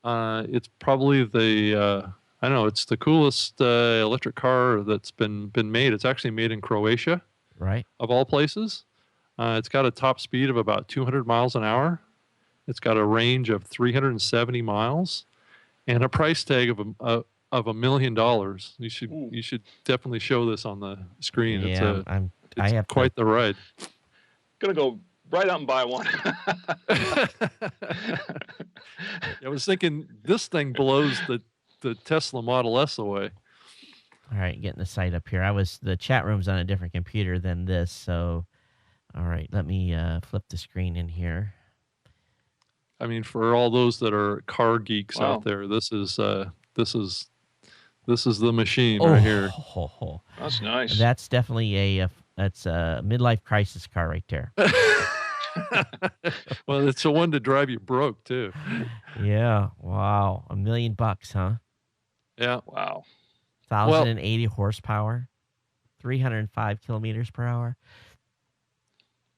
It's probably I don't know, it's the coolest electric car that's been made. It's actually made in Croatia, Right. of all places. It's got a top speed of about 200 miles an hour. It's got a range of 370 miles, and a price tag of $1 million. You should definitely show this on the screen. Yeah, I have quite the ride. Gonna go right out and buy one. I was thinking this thing blows the Tesla Model S away. All right, getting the site up here. The chat room's on a different computer than this, so all right, let me flip the screen in here. I mean, for all those that are car geeks Wow. out there, this is the machine right here. Oh, That's nice. that's definitely that's a midlife crisis car right there. Well, it's the one to drive you broke too. Yeah, wow, $1 million, huh? Yeah. Wow. 1,080 horsepower, 305 kilometers per hour.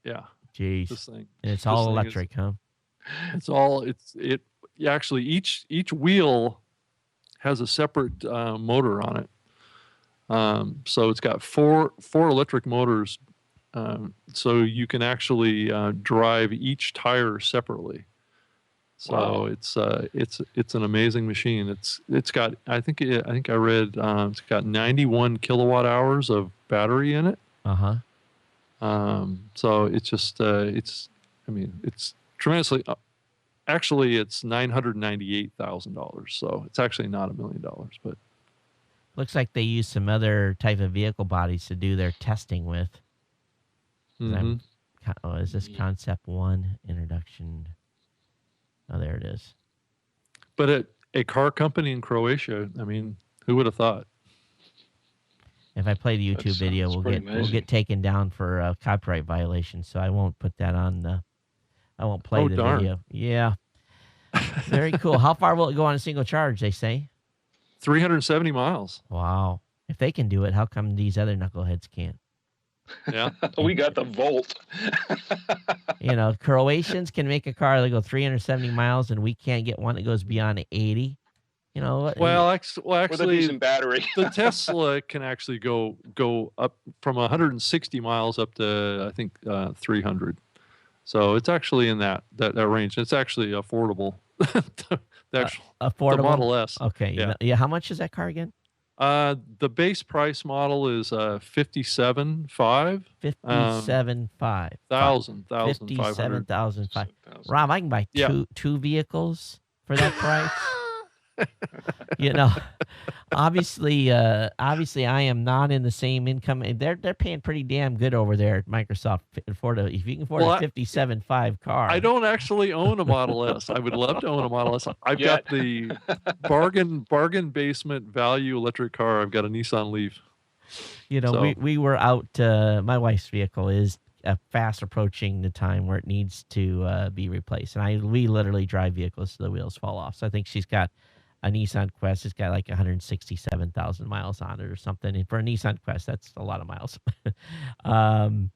Yeah. Jeez, This thing. and it's this all thing electric, huh? It's all actually each wheel has a separate motor on it. So it's got four electric motors. So you can actually drive each tire separately. So Wow. it's an amazing machine. It's got I think I read it's got 91 kilowatt hours of battery in it. So it's just it's tremendously. Actually, it's $998,000. So it's actually not $1 million, but Looks like they use some other type of vehicle bodies to do their testing with. Is this Concept 1 introduction? Oh, there it is. But a car company in Croatia, I mean, who would have thought? If I play the YouTube video, we'll get taken down for a copyright violation. So I won't put that on the. I won't play the video. Yeah. Very cool. How far will it go on a single charge? They say 370 miles. Wow. If they can do it, how come these other knuckleheads can't? Yeah. We got the Volt. Croatians can make a car that go 370 miles, and we can't get one that goes beyond 80. Well, actually, using battery. The Tesla can actually go up from 160 miles up to I think 300. So it's actually in that range. It's actually affordable. Affordable. The Model S. Okay. Yeah. How much is that car again? The base price model is 57.5. 57.5. Thousand. 57,500. Rob, I can buy two vehicles for that price. Obviously, I am not in the same income. They're paying pretty damn good over there at Microsoft. If you can afford a 57.5 car. I don't actually own a Model S. I would love to own a Model S. I've got the bargain basement value electric car. I've got a Nissan Leaf. We were out. My wife's vehicle is fast approaching the time where it needs to be replaced, and we literally drive vehicles till the wheels fall off. So I think she's got a Nissan Quest. It's got like 167,000 miles on it or something. And for a Nissan Quest, that's a lot of miles. But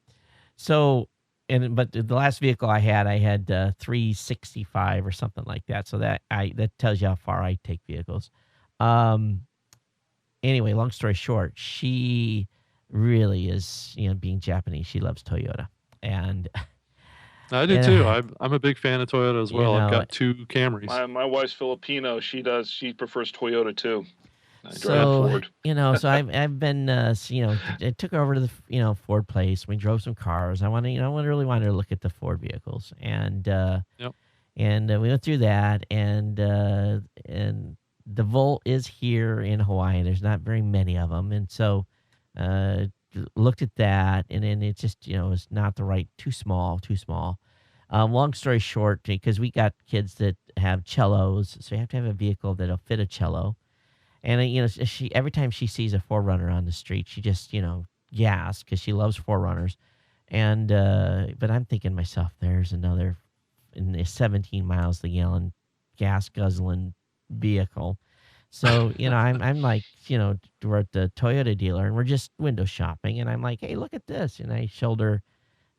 the last vehicle I had 365 or something like that. So that tells you how far I take vehicles. Anyway, long story short, she really is, being Japanese, she loves Toyota. And I do too. I'm a big fan of Toyota as well. I've got two Camrys. My wife's Filipino. She prefers Toyota too. I drive Ford. So I've been, I took her over to the, Ford place. We drove some cars. I really wanted to look at the Ford vehicles, and we went through that, and the Volt is here in Hawaii. There's not very many of them, and so looked at that, and then it just was not the right, too small. Long story short, because we got kids that have cellos, so you have to have a vehicle that'll fit a cello. And she every time she sees a 4Runner on the street, she just gasps because she loves 4Runners. And but I'm thinking to myself, there's another in the 17 miles a gallon gas guzzling vehicle. So I'm like, we're at the Toyota dealer and we're just window shopping, and I'm like, hey, look at this, and I showed her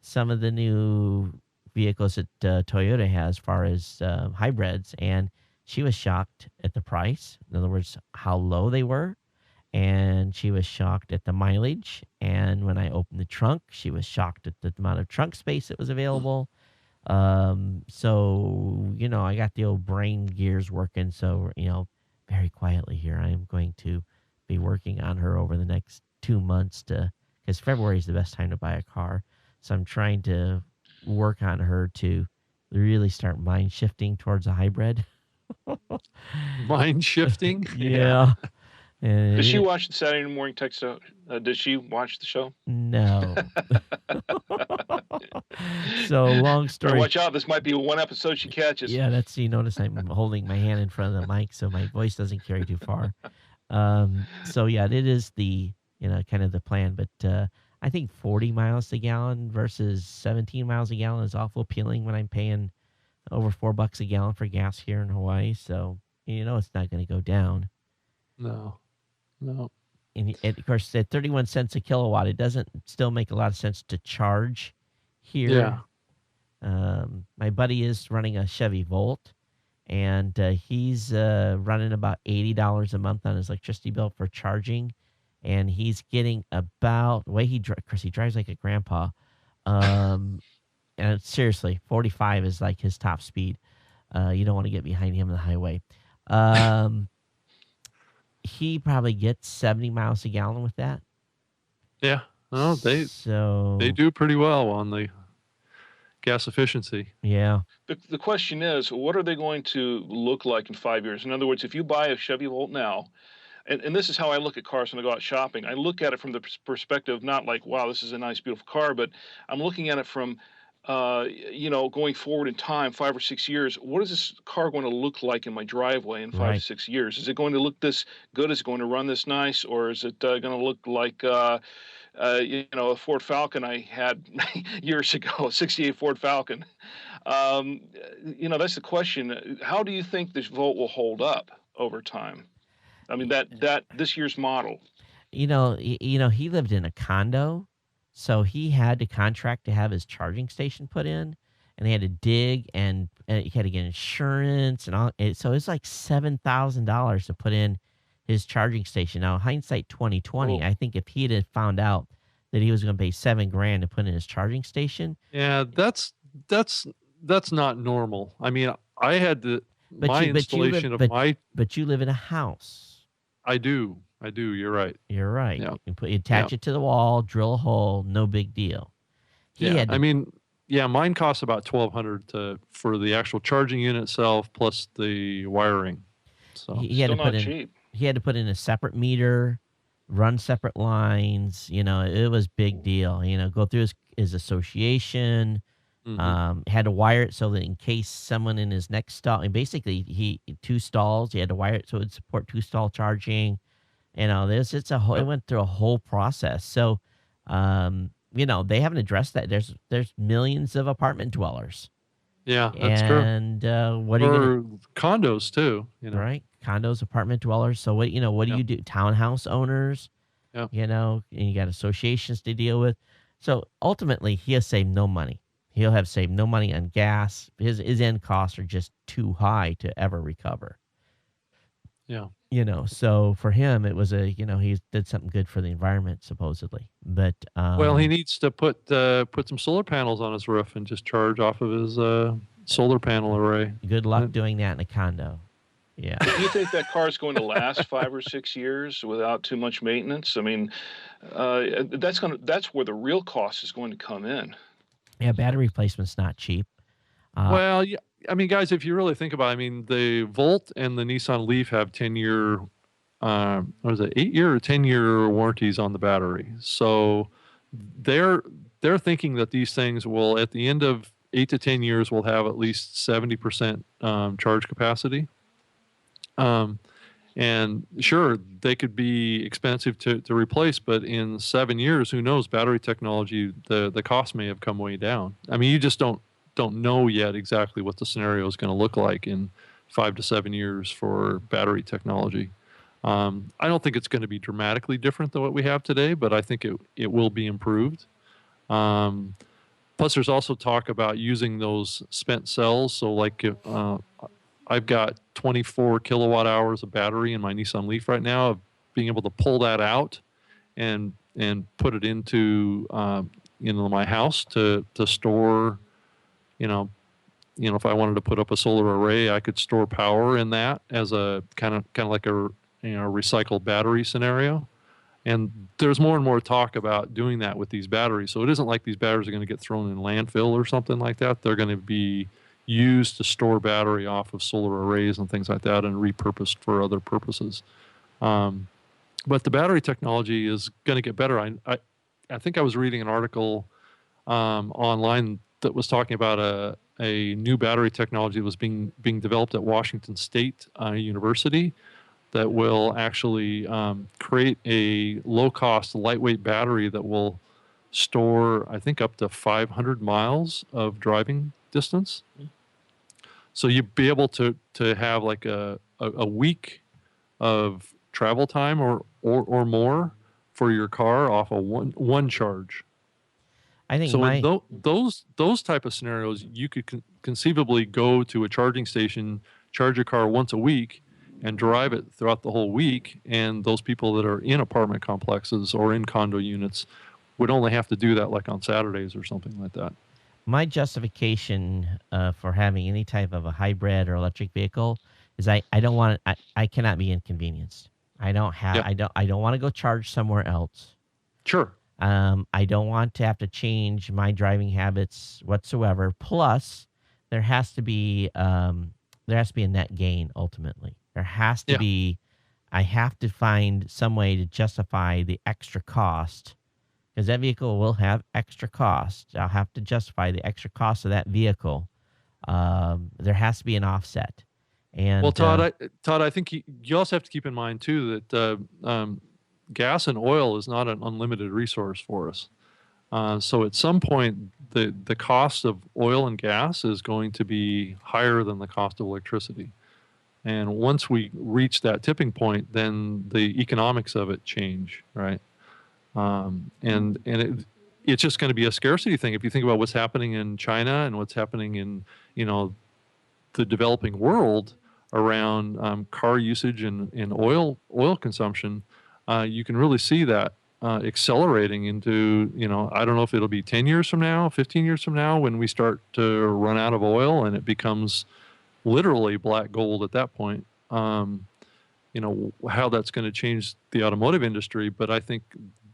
some of the new vehicles that Toyota has as far as hybrids, and she was shocked at the price. In other words, how low they were. And she was shocked at the mileage. And when I opened the trunk, she was shocked at the amount of trunk space that was available. So, I got the old brain gears working. So, very quietly here, I am going to be working on her over the next 2 months because February is the best time to buy a car. So I'm trying to work on her to really start mind shifting towards a hybrid. Mind shifting? Yeah. Does she Uh, watch the Saturday morning text? Does she watch the show? no. So long Better story. watch out. This might be one episode she catches. Yeah, you notice I'm holding my hand in front of the mic so my voice doesn't carry too far. So yeah, it is kind of the plan, but I think 40 miles a gallon versus 17 miles a gallon is awful appealing when I'm paying over $4 a gallon for gas here in Hawaii. So it's not going to go down. No, no. And of course, at 31 cents a kilowatt, it doesn't still make a lot of sense to charge Yeah. here. My buddy is running a Chevy Volt, and he's running about $80 a month on his electricity bill for charging, and he's getting about the way Chris, he drives like a grandpa. And seriously, 45 is like his top speed. You don't want to get behind him on the highway. He probably gets 70 miles a gallon with that. Yeah. No, they do pretty well on the gas efficiency. Yeah. The question is, what are they going to look like in 5 years? In other words, if you buy a Chevy Volt now, and this is how I look at cars when I go out shopping. I look at it from the perspective, not like, wow, this is a nice, beautiful car, but I'm looking at it from, going forward in time, 5 or 6 years. What is this car going to look like in my driveway in 5 Right. to 6 years? Is it going to look this good? Is it going to run this nice? Or is it going to look like, a Ford Falcon I had years ago, a 68 Ford Falcon? That's the question. How do you think this Volt will hold up over time? I mean, that this year's model. He lived in a condo, so he had to contract to have his charging station put in, and they had to dig, and he had to get insurance and all. So it's like $7,000 to put in his charging station. Now, hindsight 2020, Oh. I think if he had found out that he was going to pay $7,000 to put in his charging station, Yeah, that's not normal. I mean, I had to but my you but you installation live of my but you live in a house. I do. You're right. You're right. Yeah. You attach Yeah. it to the wall, drill a hole, no big deal. He Yeah. had to, I mean, yeah, mine costs about $1,200 for the actual charging unit itself plus the wiring. So he had Still to put not in cheap. he had to put in a separate meter, run separate lines. It was big deal. Go through his association. Had to wire it so that in case someone in his next stall, and basically he 2 stalls, he had to wire it so it would support 2-stall charging. It went through a whole process. So, they haven't addressed that. There's millions of apartment dwellers. yeah, that's true. And what are you gonna, Or condos too, right? Condos, apartment dwellers. So what do Yeah. you do? Townhouse owners, Yeah. and you got associations to deal with. So ultimately, he'll save no money. He'll have saved no money on gas. His end costs are just too high to ever recover. Yeah. So for him, it was he did something good for the environment, supposedly. But Well, he needs to put some solar panels on his roof and just charge off of his solar panel array. good luck doing that in a condo. Yeah. Do you think that car is going to last 5 or 6 years without too much maintenance? I mean, that's where the real cost is going to come in. Yeah, battery replacement's not cheap. Well, yeah, I mean, guys, if you really think about it, I mean, the Volt and the Nissan Leaf have 10-year, what was it, 8-year or 10-year warranties on the battery. So they're thinking that these things will, at the end of 8 to 10 years, will have at least 70% charge capacity. And sure, they could be expensive to replace, but in 7 years, who knows? Battery technology, the cost may have come way down. I mean, you just don't know yet exactly what the scenario is going to look like in 5 to 7 years for battery technology. I don't think it's going to be dramatically different than what we have today, but I think it will be improved. Plus, there's also talk about using those spent cells. So, like, I've got 24 kilowatt hours of battery in my Nissan Leaf right now. Of being able to pull that out and put it into my house to store. If I wanted to put up a solar array, I could store power in that as a kind of like a recycled battery scenario. And there's more and more talk about doing that with these batteries. So it isn't like these batteries are going to get thrown in landfill or something like that. They're going to be used to store battery off of solar arrays and things like that and repurposed for other purposes. But the battery technology is going to get better. I think I was reading an article online that was talking about a new battery technology that was being developed at Washington State University that will actually create a low-cost, lightweight battery that will store, I think, up to 500 miles of driving distance. So you'd be able to have like a week of travel time or more for your car off a one charge. I think So in those type of scenarios, you could conceivably go to a charging station, charge your car once a week, and drive it throughout the whole week. And those people that are in apartment complexes or in condo units would only have to do that like on Saturdays or something like that. my justification for having any type of a hybrid or electric vehicle is I don't want I cannot be inconvenienced. I don't have Yeah. I don't want to go charge somewhere else. Sure. I don't want to have to change my driving habits whatsoever. Plus, there has to be a net gain ultimately. There has to Yeah. be. I have to find some way to justify the extra cost because that vehicle will have extra cost. I'll have to justify the extra cost of that vehicle. There has to be an offset. And Well, Todd, I think you also have to keep in mind too that gas and oil is not an unlimited resource for us. So at some point, the cost of oil and gas is going to be higher than the cost of electricity. And once we reach that tipping point, then the economics of it change, right? It's just going to be a scarcity thing. If you think about what's happening in China and what's happening in, the developing world around car usage and oil consumption, you can really see that accelerating into, I don't know if it'll be 10 years from now, 15 years from now, when we start to run out of oil and it becomes literally black gold at that point. How that's going to change the automotive industry. But I think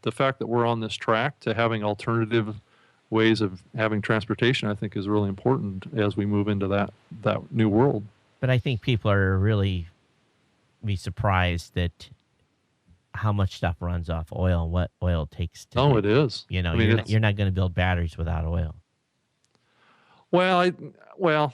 the fact that we're on this track to having alternative ways of having transportation, I think is really important as we move into that new world. But I think people are really be surprised that how much stuff runs off oil and what oil takes to do. It is. You're not going to build batteries without oil. Well,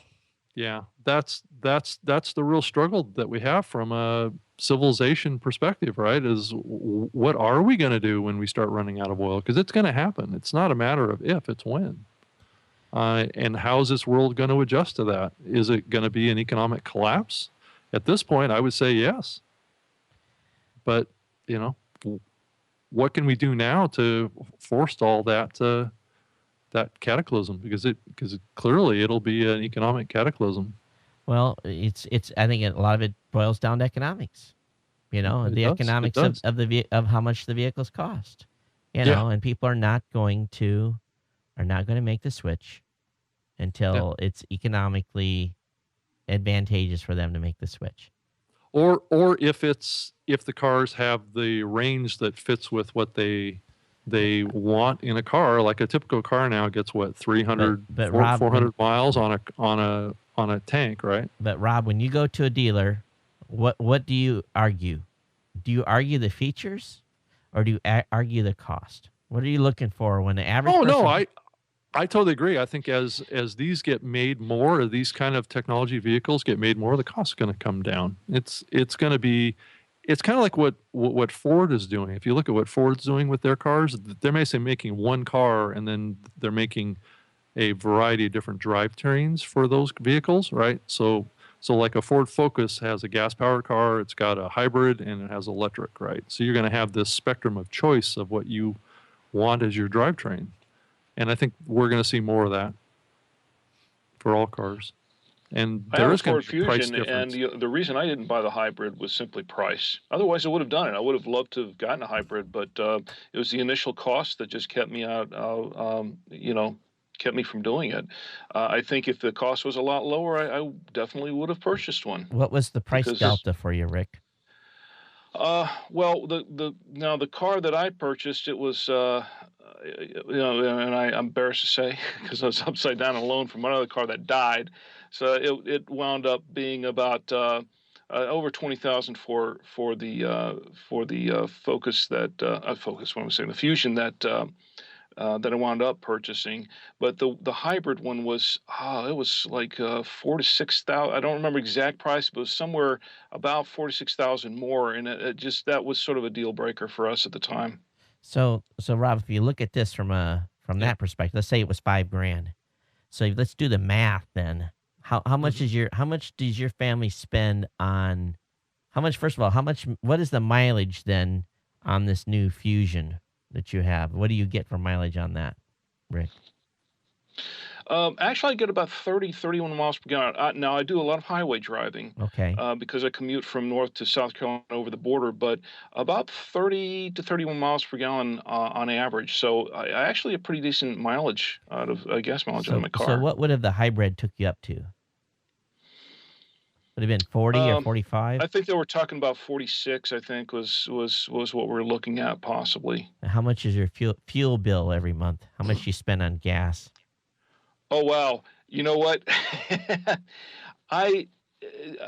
yeah, that's the real struggle that we have from a civilization perspective, right? Is what are we going to do when we start running out of oil? Because it's going to happen. It's not a matter of if, it's when. And how is this world going to adjust to that? Is it going to be an economic collapse? At this point, I would say yes. But, what can we do now to forestall that cataclysm? Because clearly it'll be an economic cataclysm. Well, I think a lot of it boils down to economics. Economics of how much the vehicles cost. And people are not going to make the switch until it's economically advantageous for them to make the switch. Or if the cars have the range that fits with what they want in a car, like a typical car now gets 300, 400 miles on a tank, right? But Rob, when you go to a dealer, what do you argue? Do you argue the features, or do you argue the cost? What are you looking for when the average? No, I totally agree. I think as these get made more, these kind of technology vehicles get made more, the cost is going to come down. It's going to be. It's kind of like what Ford is doing. If you look at what Ford's doing with their cars, they're basically making one car, and then they're making a variety of different drivetrains for those vehicles, right? So like a Ford Focus has a gas-powered car, it's got a hybrid, and it has electric, right? So you're going to have this spectrum of choice of what you want as your drivetrain. And I think we're going to see more of that for all cars. And there is going to be a price difference. And the reason I didn't buy the hybrid was simply price. Otherwise, I would have done it. I would have loved to have gotten a hybrid, but it was the initial cost that just kept me out. Kept me from doing it. I think if the cost was a lot lower, I definitely would have purchased one. What was the price delta for you, Rick? Well, the car that I purchased, it was. And I'm embarrassed to say because I was upside down on a loan from another car that died. So it wound up being about over 20,000 for the Focus Focus. What am I saying? The Fusion that I wound up purchasing. But the hybrid one was it was like 4 to 6 thousand. I don't remember exact price, but it was somewhere about 4 to 6 thousand more, and it just that was sort of a deal breaker for us at the time. So Rob, if you look at this from Yeah. that perspective, let's say it was 5 grand. So let's do the math then. Hmm. How much does your family spend on how much first of all, what is the mileage then on this new Fusion that you have? What do you get for mileage on that, Rick? Actually, I get about 30, 31 miles per gallon. Now, I do a lot of highway driving Okay. because I commute from North to South Carolina over the border, but about 30 to 31 miles per gallon on average. So I actually have pretty decent mileage out of gas mileage out of my So car. what would have the hybrid took you up to? Would have been 40 or Um, 45? I think they were talking about 46. I think was what we're looking at possibly. How much is your fuel bill every month? How much you spend on gas? Oh wow! You know what? I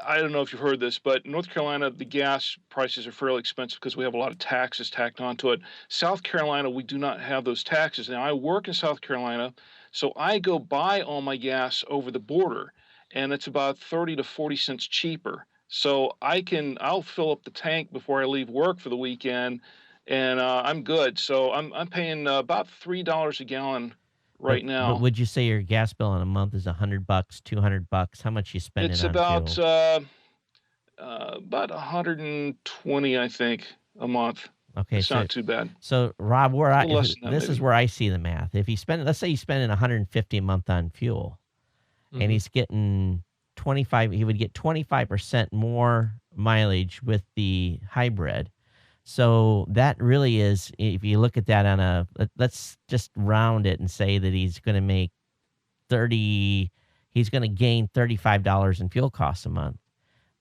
I don't know if you've heard this, but North Carolina, the gas prices are fairly expensive because we have a lot of taxes tacked onto it. South Carolina, we do not have those taxes. Now, I work in South Carolina, so I go buy all my gas over the border, and it's about 30 to 40 cents cheaper. So I'll fill up the tank before I leave work for the weekend, and I'm good. So I'm paying about $3 a gallon But right but now. would you say your gas bill in a month is $100, $200? How much you spending It's on fuel? about 120, I think, a month. Okay, It's not too bad. so Rob, A little less than that, this is maybe. where I see the math. If he spend, let's say he's spending 150 a month on fuel, and Hmm. he's getting 25, he would get 25% more mileage with the hybrid. So that really is, if you look at that on let's just round it and say that he's going to make 30, he's going to gain $35 in fuel costs a month.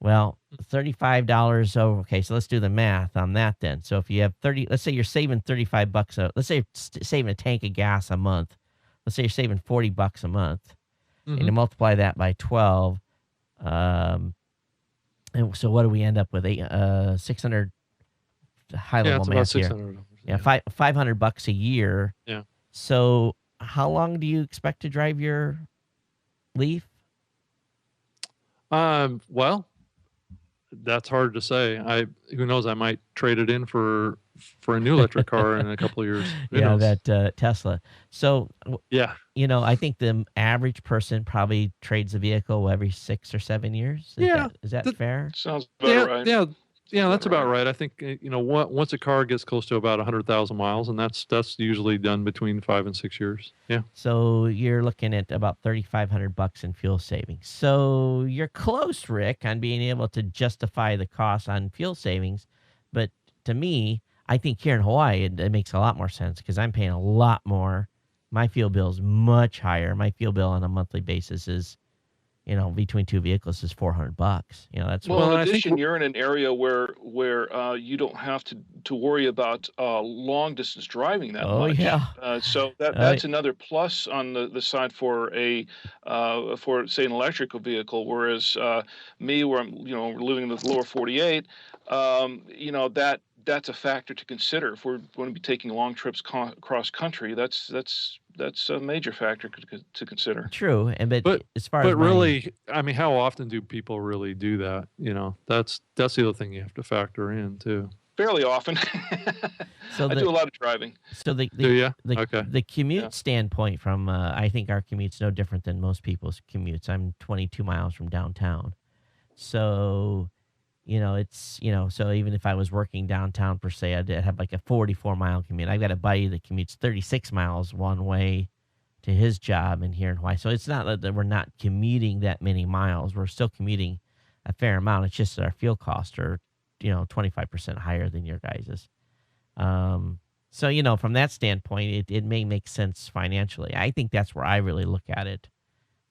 Well, $35 over. Okay, so let's do the math on that then. So if you have 30, let's say you're saving 35 bucks let's say you're saving a tank of gas a month. Let's say you're saving 40 bucks a month, and Hmm. you multiply that by 12. Um, and so what do we end up with? 600 high Yeah, level it's about math six here. hundred dollars. Yeah, Yeah. 500 bucks a year. Yeah. So how long do you expect to drive your Leaf? Well, that's hard to say. Who knows? I might trade it in for a new electric car in a couple of years. Who Yeah, knows? that Tesla. So Yeah. I think the average person probably trades a vehicle every 6 or 7 years. Yeah. Is that th- fair? Sounds about Yeah. right. Yeah. Yeah. Sounds That's about about right. right. I think once a car gets close to about 100,000 miles, and that's usually done between 5 and 6 years. Yeah. So you're looking at about 3,500 bucks in fuel savings. So you're close, Rick, on being able to justify the cost on fuel savings. But to me, I think here in Hawaii, it makes a lot more sense because I'm paying a lot more. My fuel bill is much higher. My fuel bill on a monthly basis is, between two vehicles is 400 bucks. That's what. Well, Well, in and I think addition, you're in an area where you don't have to worry about long distance driving that Oh much. yeah. So that's another plus on the side for say an electrical vehicle. Whereas me, where I'm living in the lower 48, that's a factor to consider if we're going to be taking long trips cross country. That's a major factor to consider. True. But but as far as but my really, I mean, how often do people really do that? That's the other thing you have to factor in too. Fairly often. so I the do a lot of driving. So the Do the you? the Okay. the Yeah. commute standpoint from I think our commute's no different than most people's commutes. I'm 22 miles from downtown. So, so even if I was working downtown per se, I'd have like a 44-mile commute. I've got a buddy that commutes 36 miles one way to his job in here in Hawaii. So it's not that we're not commuting that many miles. We're still commuting a fair amount. It's just that our fuel costs are, 25% higher than your guys's. So, from that standpoint, it may make sense financially. I think that's where I really look at it,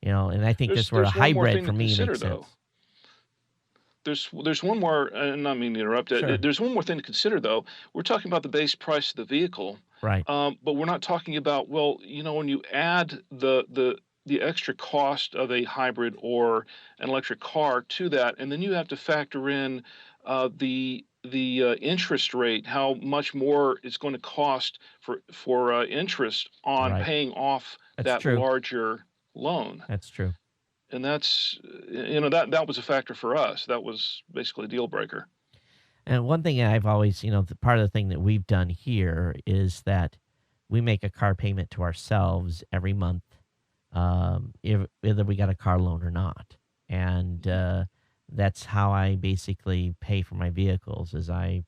and I think that's where a There's one more hybrid thing to for me consider makes though. sense. There's one more, not mean to interrupt. Sure. There's one more thing to consider though. We're talking about the base price of the vehicle, Right. but we're not talking about, well, when you add the extra cost of a hybrid or an electric car to that, and then you have to factor in the interest rate, how much more it's going to cost for interest on Right. paying off That's that true. larger loan. That's true. And that's, that was a factor for us. That was basically a deal breaker. And one thing I've always, part of the thing that we've done here is that we make a car payment to ourselves every month, whether we got a car loan or not. And that's how I basically pay for my vehicles. Is I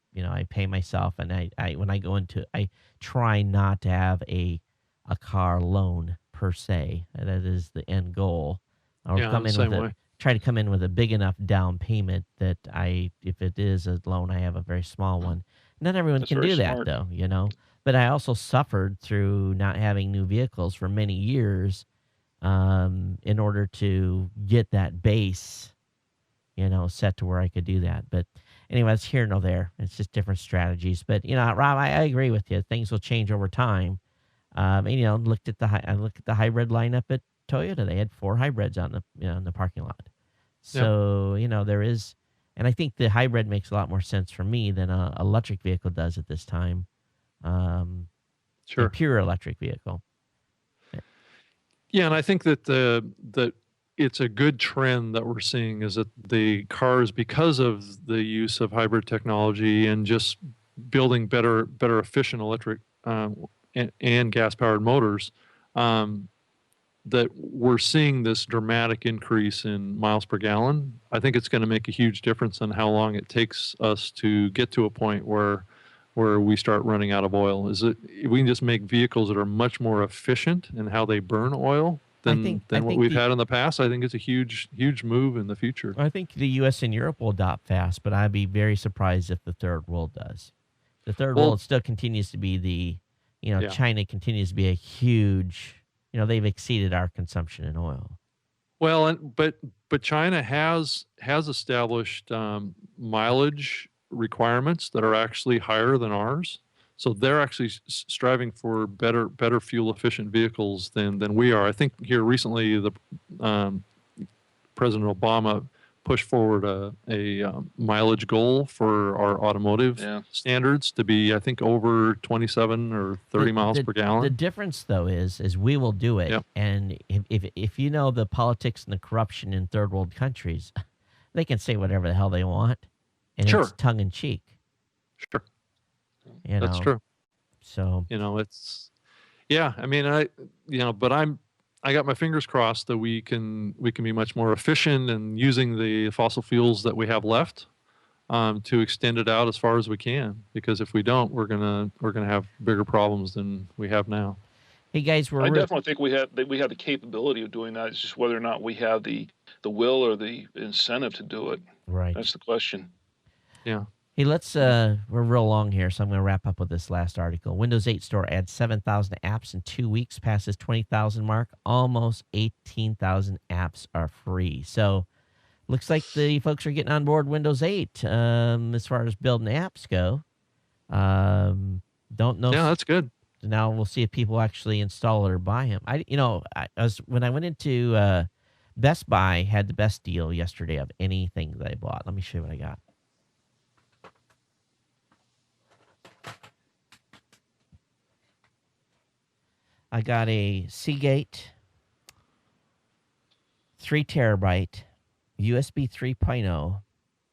pay myself, and I when I go into, I try not to have a car loan per se. That is the end goal. Or Yeah, I'm the same way. try to come in with a big enough down payment that if it is a loan, I have a very small one. Not everyone That's can very do that smart. though. But I also suffered through not having new vehicles for many years, in order to get that base, set to where I could do that. But anyway, it's here nor there. It's just different strategies. But Rob, I agree with you. Things will change over time. And I looked at the hybrid lineup at Toyota. They had 4 hybrids on the in the parking lot. Yep. So there is, and I think the hybrid makes a lot more sense for me than a electric vehicle does at this time. A Sure. pure electric vehicle. Yeah, and I think that that it's a good trend that we're seeing is that the cars, because of the use of hybrid technology and just building better efficient electric and gas powered motors, that we're seeing this dramatic increase in miles per gallon. I think it's going to make a huge difference in how long it takes us to get to a point where we start running out of oil. Is it we can just make vehicles that are much more efficient in how they burn oil than what we've had in the past? I think it's a huge move in the future. I think the U.S. and Europe will adopt fast, but I'd be very surprised if the third world does. The third world still continues to be China continues to be a huge, they've exceeded our consumption in oil. Well, but China has established mileage requirements that are actually higher than ours. So they're actually striving for better fuel efficient vehicles than we are. I think here recently, the President Obama pushed forward a mileage goal for our automotive standards to be, I think, over 27 or 30 miles per gallon. The difference, though, is we will do it. Yep. And if you know the politics and the corruption in third world countries, they can say whatever the hell they want, and it's tongue in cheek. Sure. That's true. So it's I mean, but I got my fingers crossed that we can be much more efficient in using the fossil fuels that we have left, to extend it out as far as we can. Because if we don't, we're gonna have bigger problems than we have now. Hey guys, I definitely think we have the capability of doing that. It's just whether or not we have the will or the incentive to do it. Right. That's the question. Yeah. Hey, we're real long here, so I'm going to wrap up with this last article. Windows 8 Store adds 7,000 apps in 2 weeks, passes 20,000 mark. Almost 18,000 apps are free. So looks like the folks are getting on board Windows 8 as far as building apps go. Don't know. Yeah, that's good. Now we'll see if people actually install it or buy them. When I went into Best Buy, had the best deal yesterday of anything that I bought. Let me show you what I got. I got a Seagate 3 terabyte USB 3.0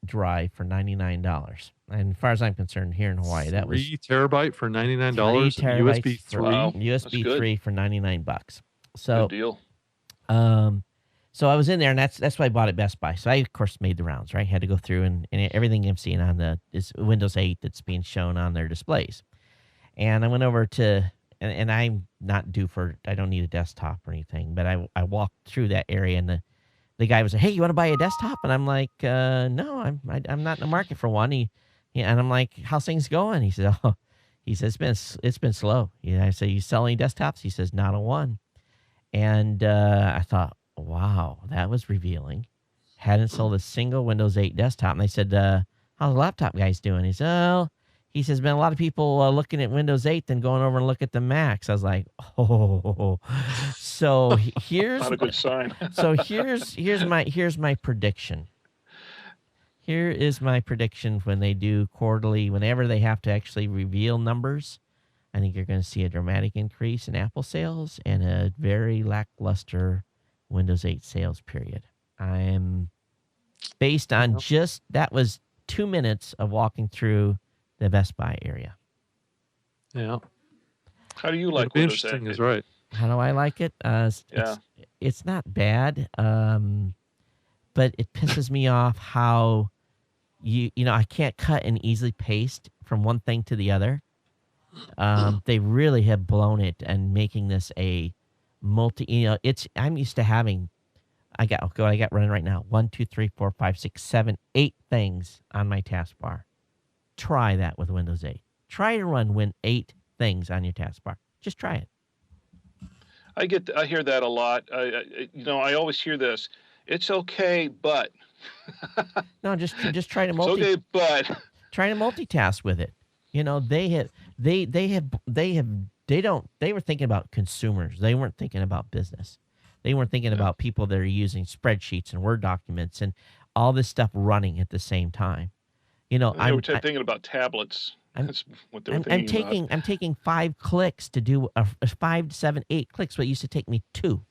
drive for $99. And as far as I'm concerned, here in Hawaii, that was 3 terabyte for $99. USB 3, Wow. USB 3 for $99. So good deal. So I was in there, and that's why I bought at Best Buy. So I of course made the rounds, right? Had to go through and everything I'm seeing on is Windows 8 that's being shown on their displays. And I went over to. And I'm not due I don't need a desktop or anything, but I walked through that area, and the guy was like, "Hey, you want to buy a desktop?" And I'm like, "No, I'm not in the market for one." And I'm like, "How's things going?" He said, "Oh," he says, "It's been slow." I say, "You sell any desktops?" He says, "Not a one." And I thought, wow, that was revealing. Hadn't sold a single Windows 8 desktop. And I said, "How's the laptop guys doing?" He said, he says, "Man, a lot of people looking at Windows 8 than going over and look at the Macs." I was like, "Oh." So here's Not a good sign. here's my prediction. Here is my prediction when they do quarterly, whenever they have to actually reveal numbers. I think you're going to see a dramatic increase in Apple sales and a very lackluster Windows 8 sales period. I am based on just that was 2 minutes of walking through the Best Buy area. Yeah. How do you It'll like be Windows interesting, 8? is right. How do I like it? It's not bad, but it pisses me off how I can't cut and easily paste from one thing to the other. They really have blown it and making this a multi. I'm used to having. I got running right now. 1, 2, 3, 4, 5, 6, 7, 8 things on my taskbar. Try that with Windows 8. Try to run 8 things on your taskbar. Just try it. I hear that a lot. I always hear this. It's okay, but. No, just try to It's okay, but. Try to multitask with it. They were thinking about consumers. They weren't thinking about business. They weren't thinking about people that are using spreadsheets and Word documents and all this stuff running at the same time. They were thinking about tablets. That's what they were thinking about. I'm taking 5 clicks to do 5, 7, 8 clicks. What used to take me 2.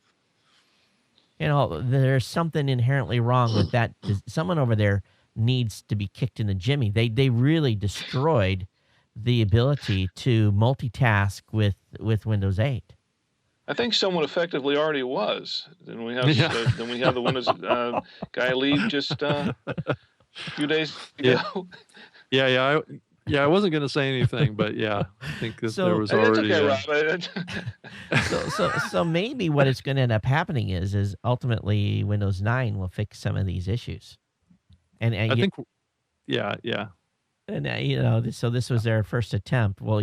There's something inherently wrong with that. Someone over there needs to be kicked in the jimmy. They really destroyed the ability to multitask with Windows 8. I think someone effectively already was. Then we have the Windows guy leave just a few days ago. Yeah. I wasn't going to say anything, but yeah, I think that there was already. It's okay, Rob. So maybe what it's going to end up happening is ultimately Windows 9 will fix some of these issues. And I think, yeah. And so this was their first attempt. Well,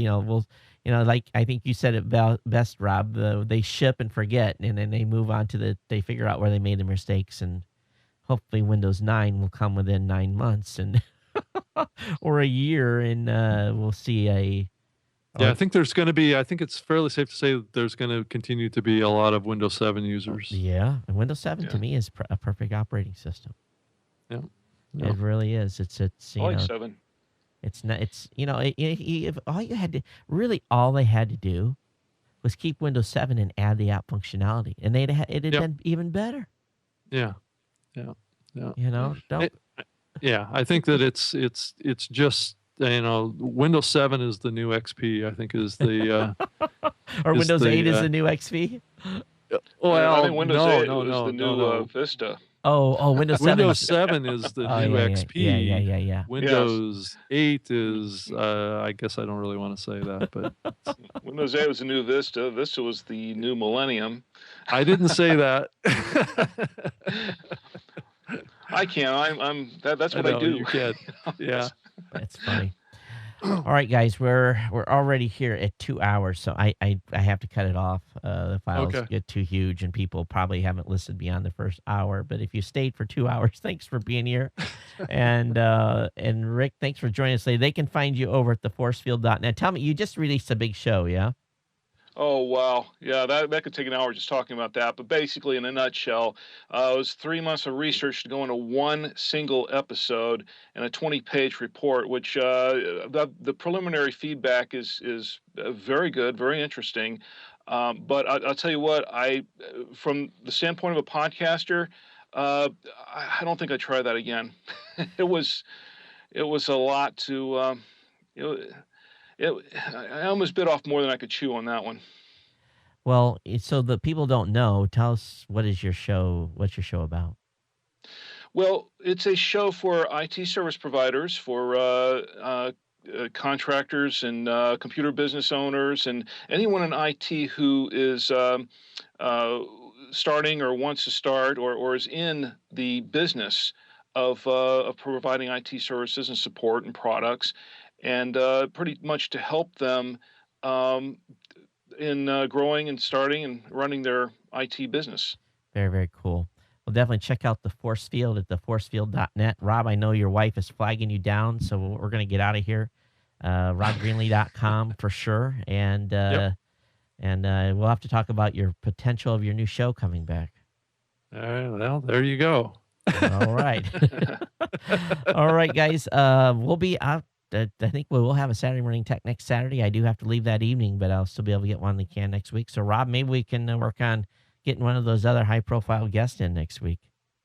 like I think you said it best, Rob. They ship and forget, and then they move on to they figure out where they made the mistakes, and hopefully Windows 9 will come within 9 months and or a year, and we'll see a. Yeah, I think it's fairly safe to say that there's going to continue to be a lot of Windows 7 users. Yeah, and Windows 7 to me is a perfect operating system. Yeah. It really is. It's I like 7. It's not. It's if all they had to do was keep Windows 7 and add the app functionality, and it'd been even better. Yeah. Don't. I think that it's just Windows 7 is the new XP. I think is the or Windows 8 is the new XP. Well, I think Windows 8 was the new no. Vista. Oh, Windows 7. Windows 7 is the new XP. Yeah. Windows 8 is, I guess I don't really want to say that, but Windows 8 was the new Vista. Vista was the new Millennium. I didn't say that. I can't. That's what I do. You can. Yeah. That's funny. All right, guys, we're already here at 2 hours, so I have to cut it off. The files get too huge, and people probably haven't listened beyond the first hour. But if you stayed for 2 hours, thanks for being here, and Rick, thanks for joining us today. They can find you over at theforcefield.net. Tell me, you just released a big show, yeah? Oh, wow. Yeah, that could take an hour just talking about that. But basically, in a nutshell, it was 3 months of research to go into one single episode and a 20-page report, which the preliminary feedback is very good, very interesting. But I'll tell you what, from the standpoint of a podcaster, I don't think I'd try that again. It was a lot to I almost bit off more than I could chew on that one. Well, so the people don't know. Tell us, what's your show about? Well, it's a show for IT service providers, for contractors and computer business owners, and anyone in IT who is starting or wants to start or is in the business of providing IT services and support and products. And pretty much to help them in growing and starting and running their IT business. Very, very cool. Well, definitely check out the Force Field at theforcefield.net. Rob, I know your wife is flagging you down, so we're going to get out of here. RobGreenlee.com for sure. And Yep. we'll have to talk about your potential of your new show coming back. Well, there you go. All right. All right, guys. We'll be out. I think we will have a Saturday morning tech next Saturday. I do have to leave that evening, but I'll still be able to get one in the can next week. So, Rob, maybe we can work on getting one of those other high-profile guests in next week.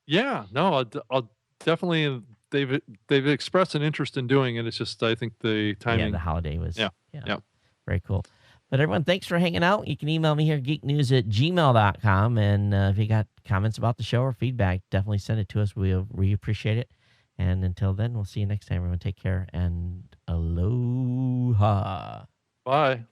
Yeah, no, I'll definitely. They've expressed an interest in doing it. It's just I think the timing. Yeah, the holiday was. Yeah. Very cool. But everyone, thanks for hanging out. You can email me here, geeknews@gmail.com. And if you got comments about the show or feedback, definitely send it to us. We appreciate it. And until then, we'll see you next time, everyone. Take care and aloha. Bye.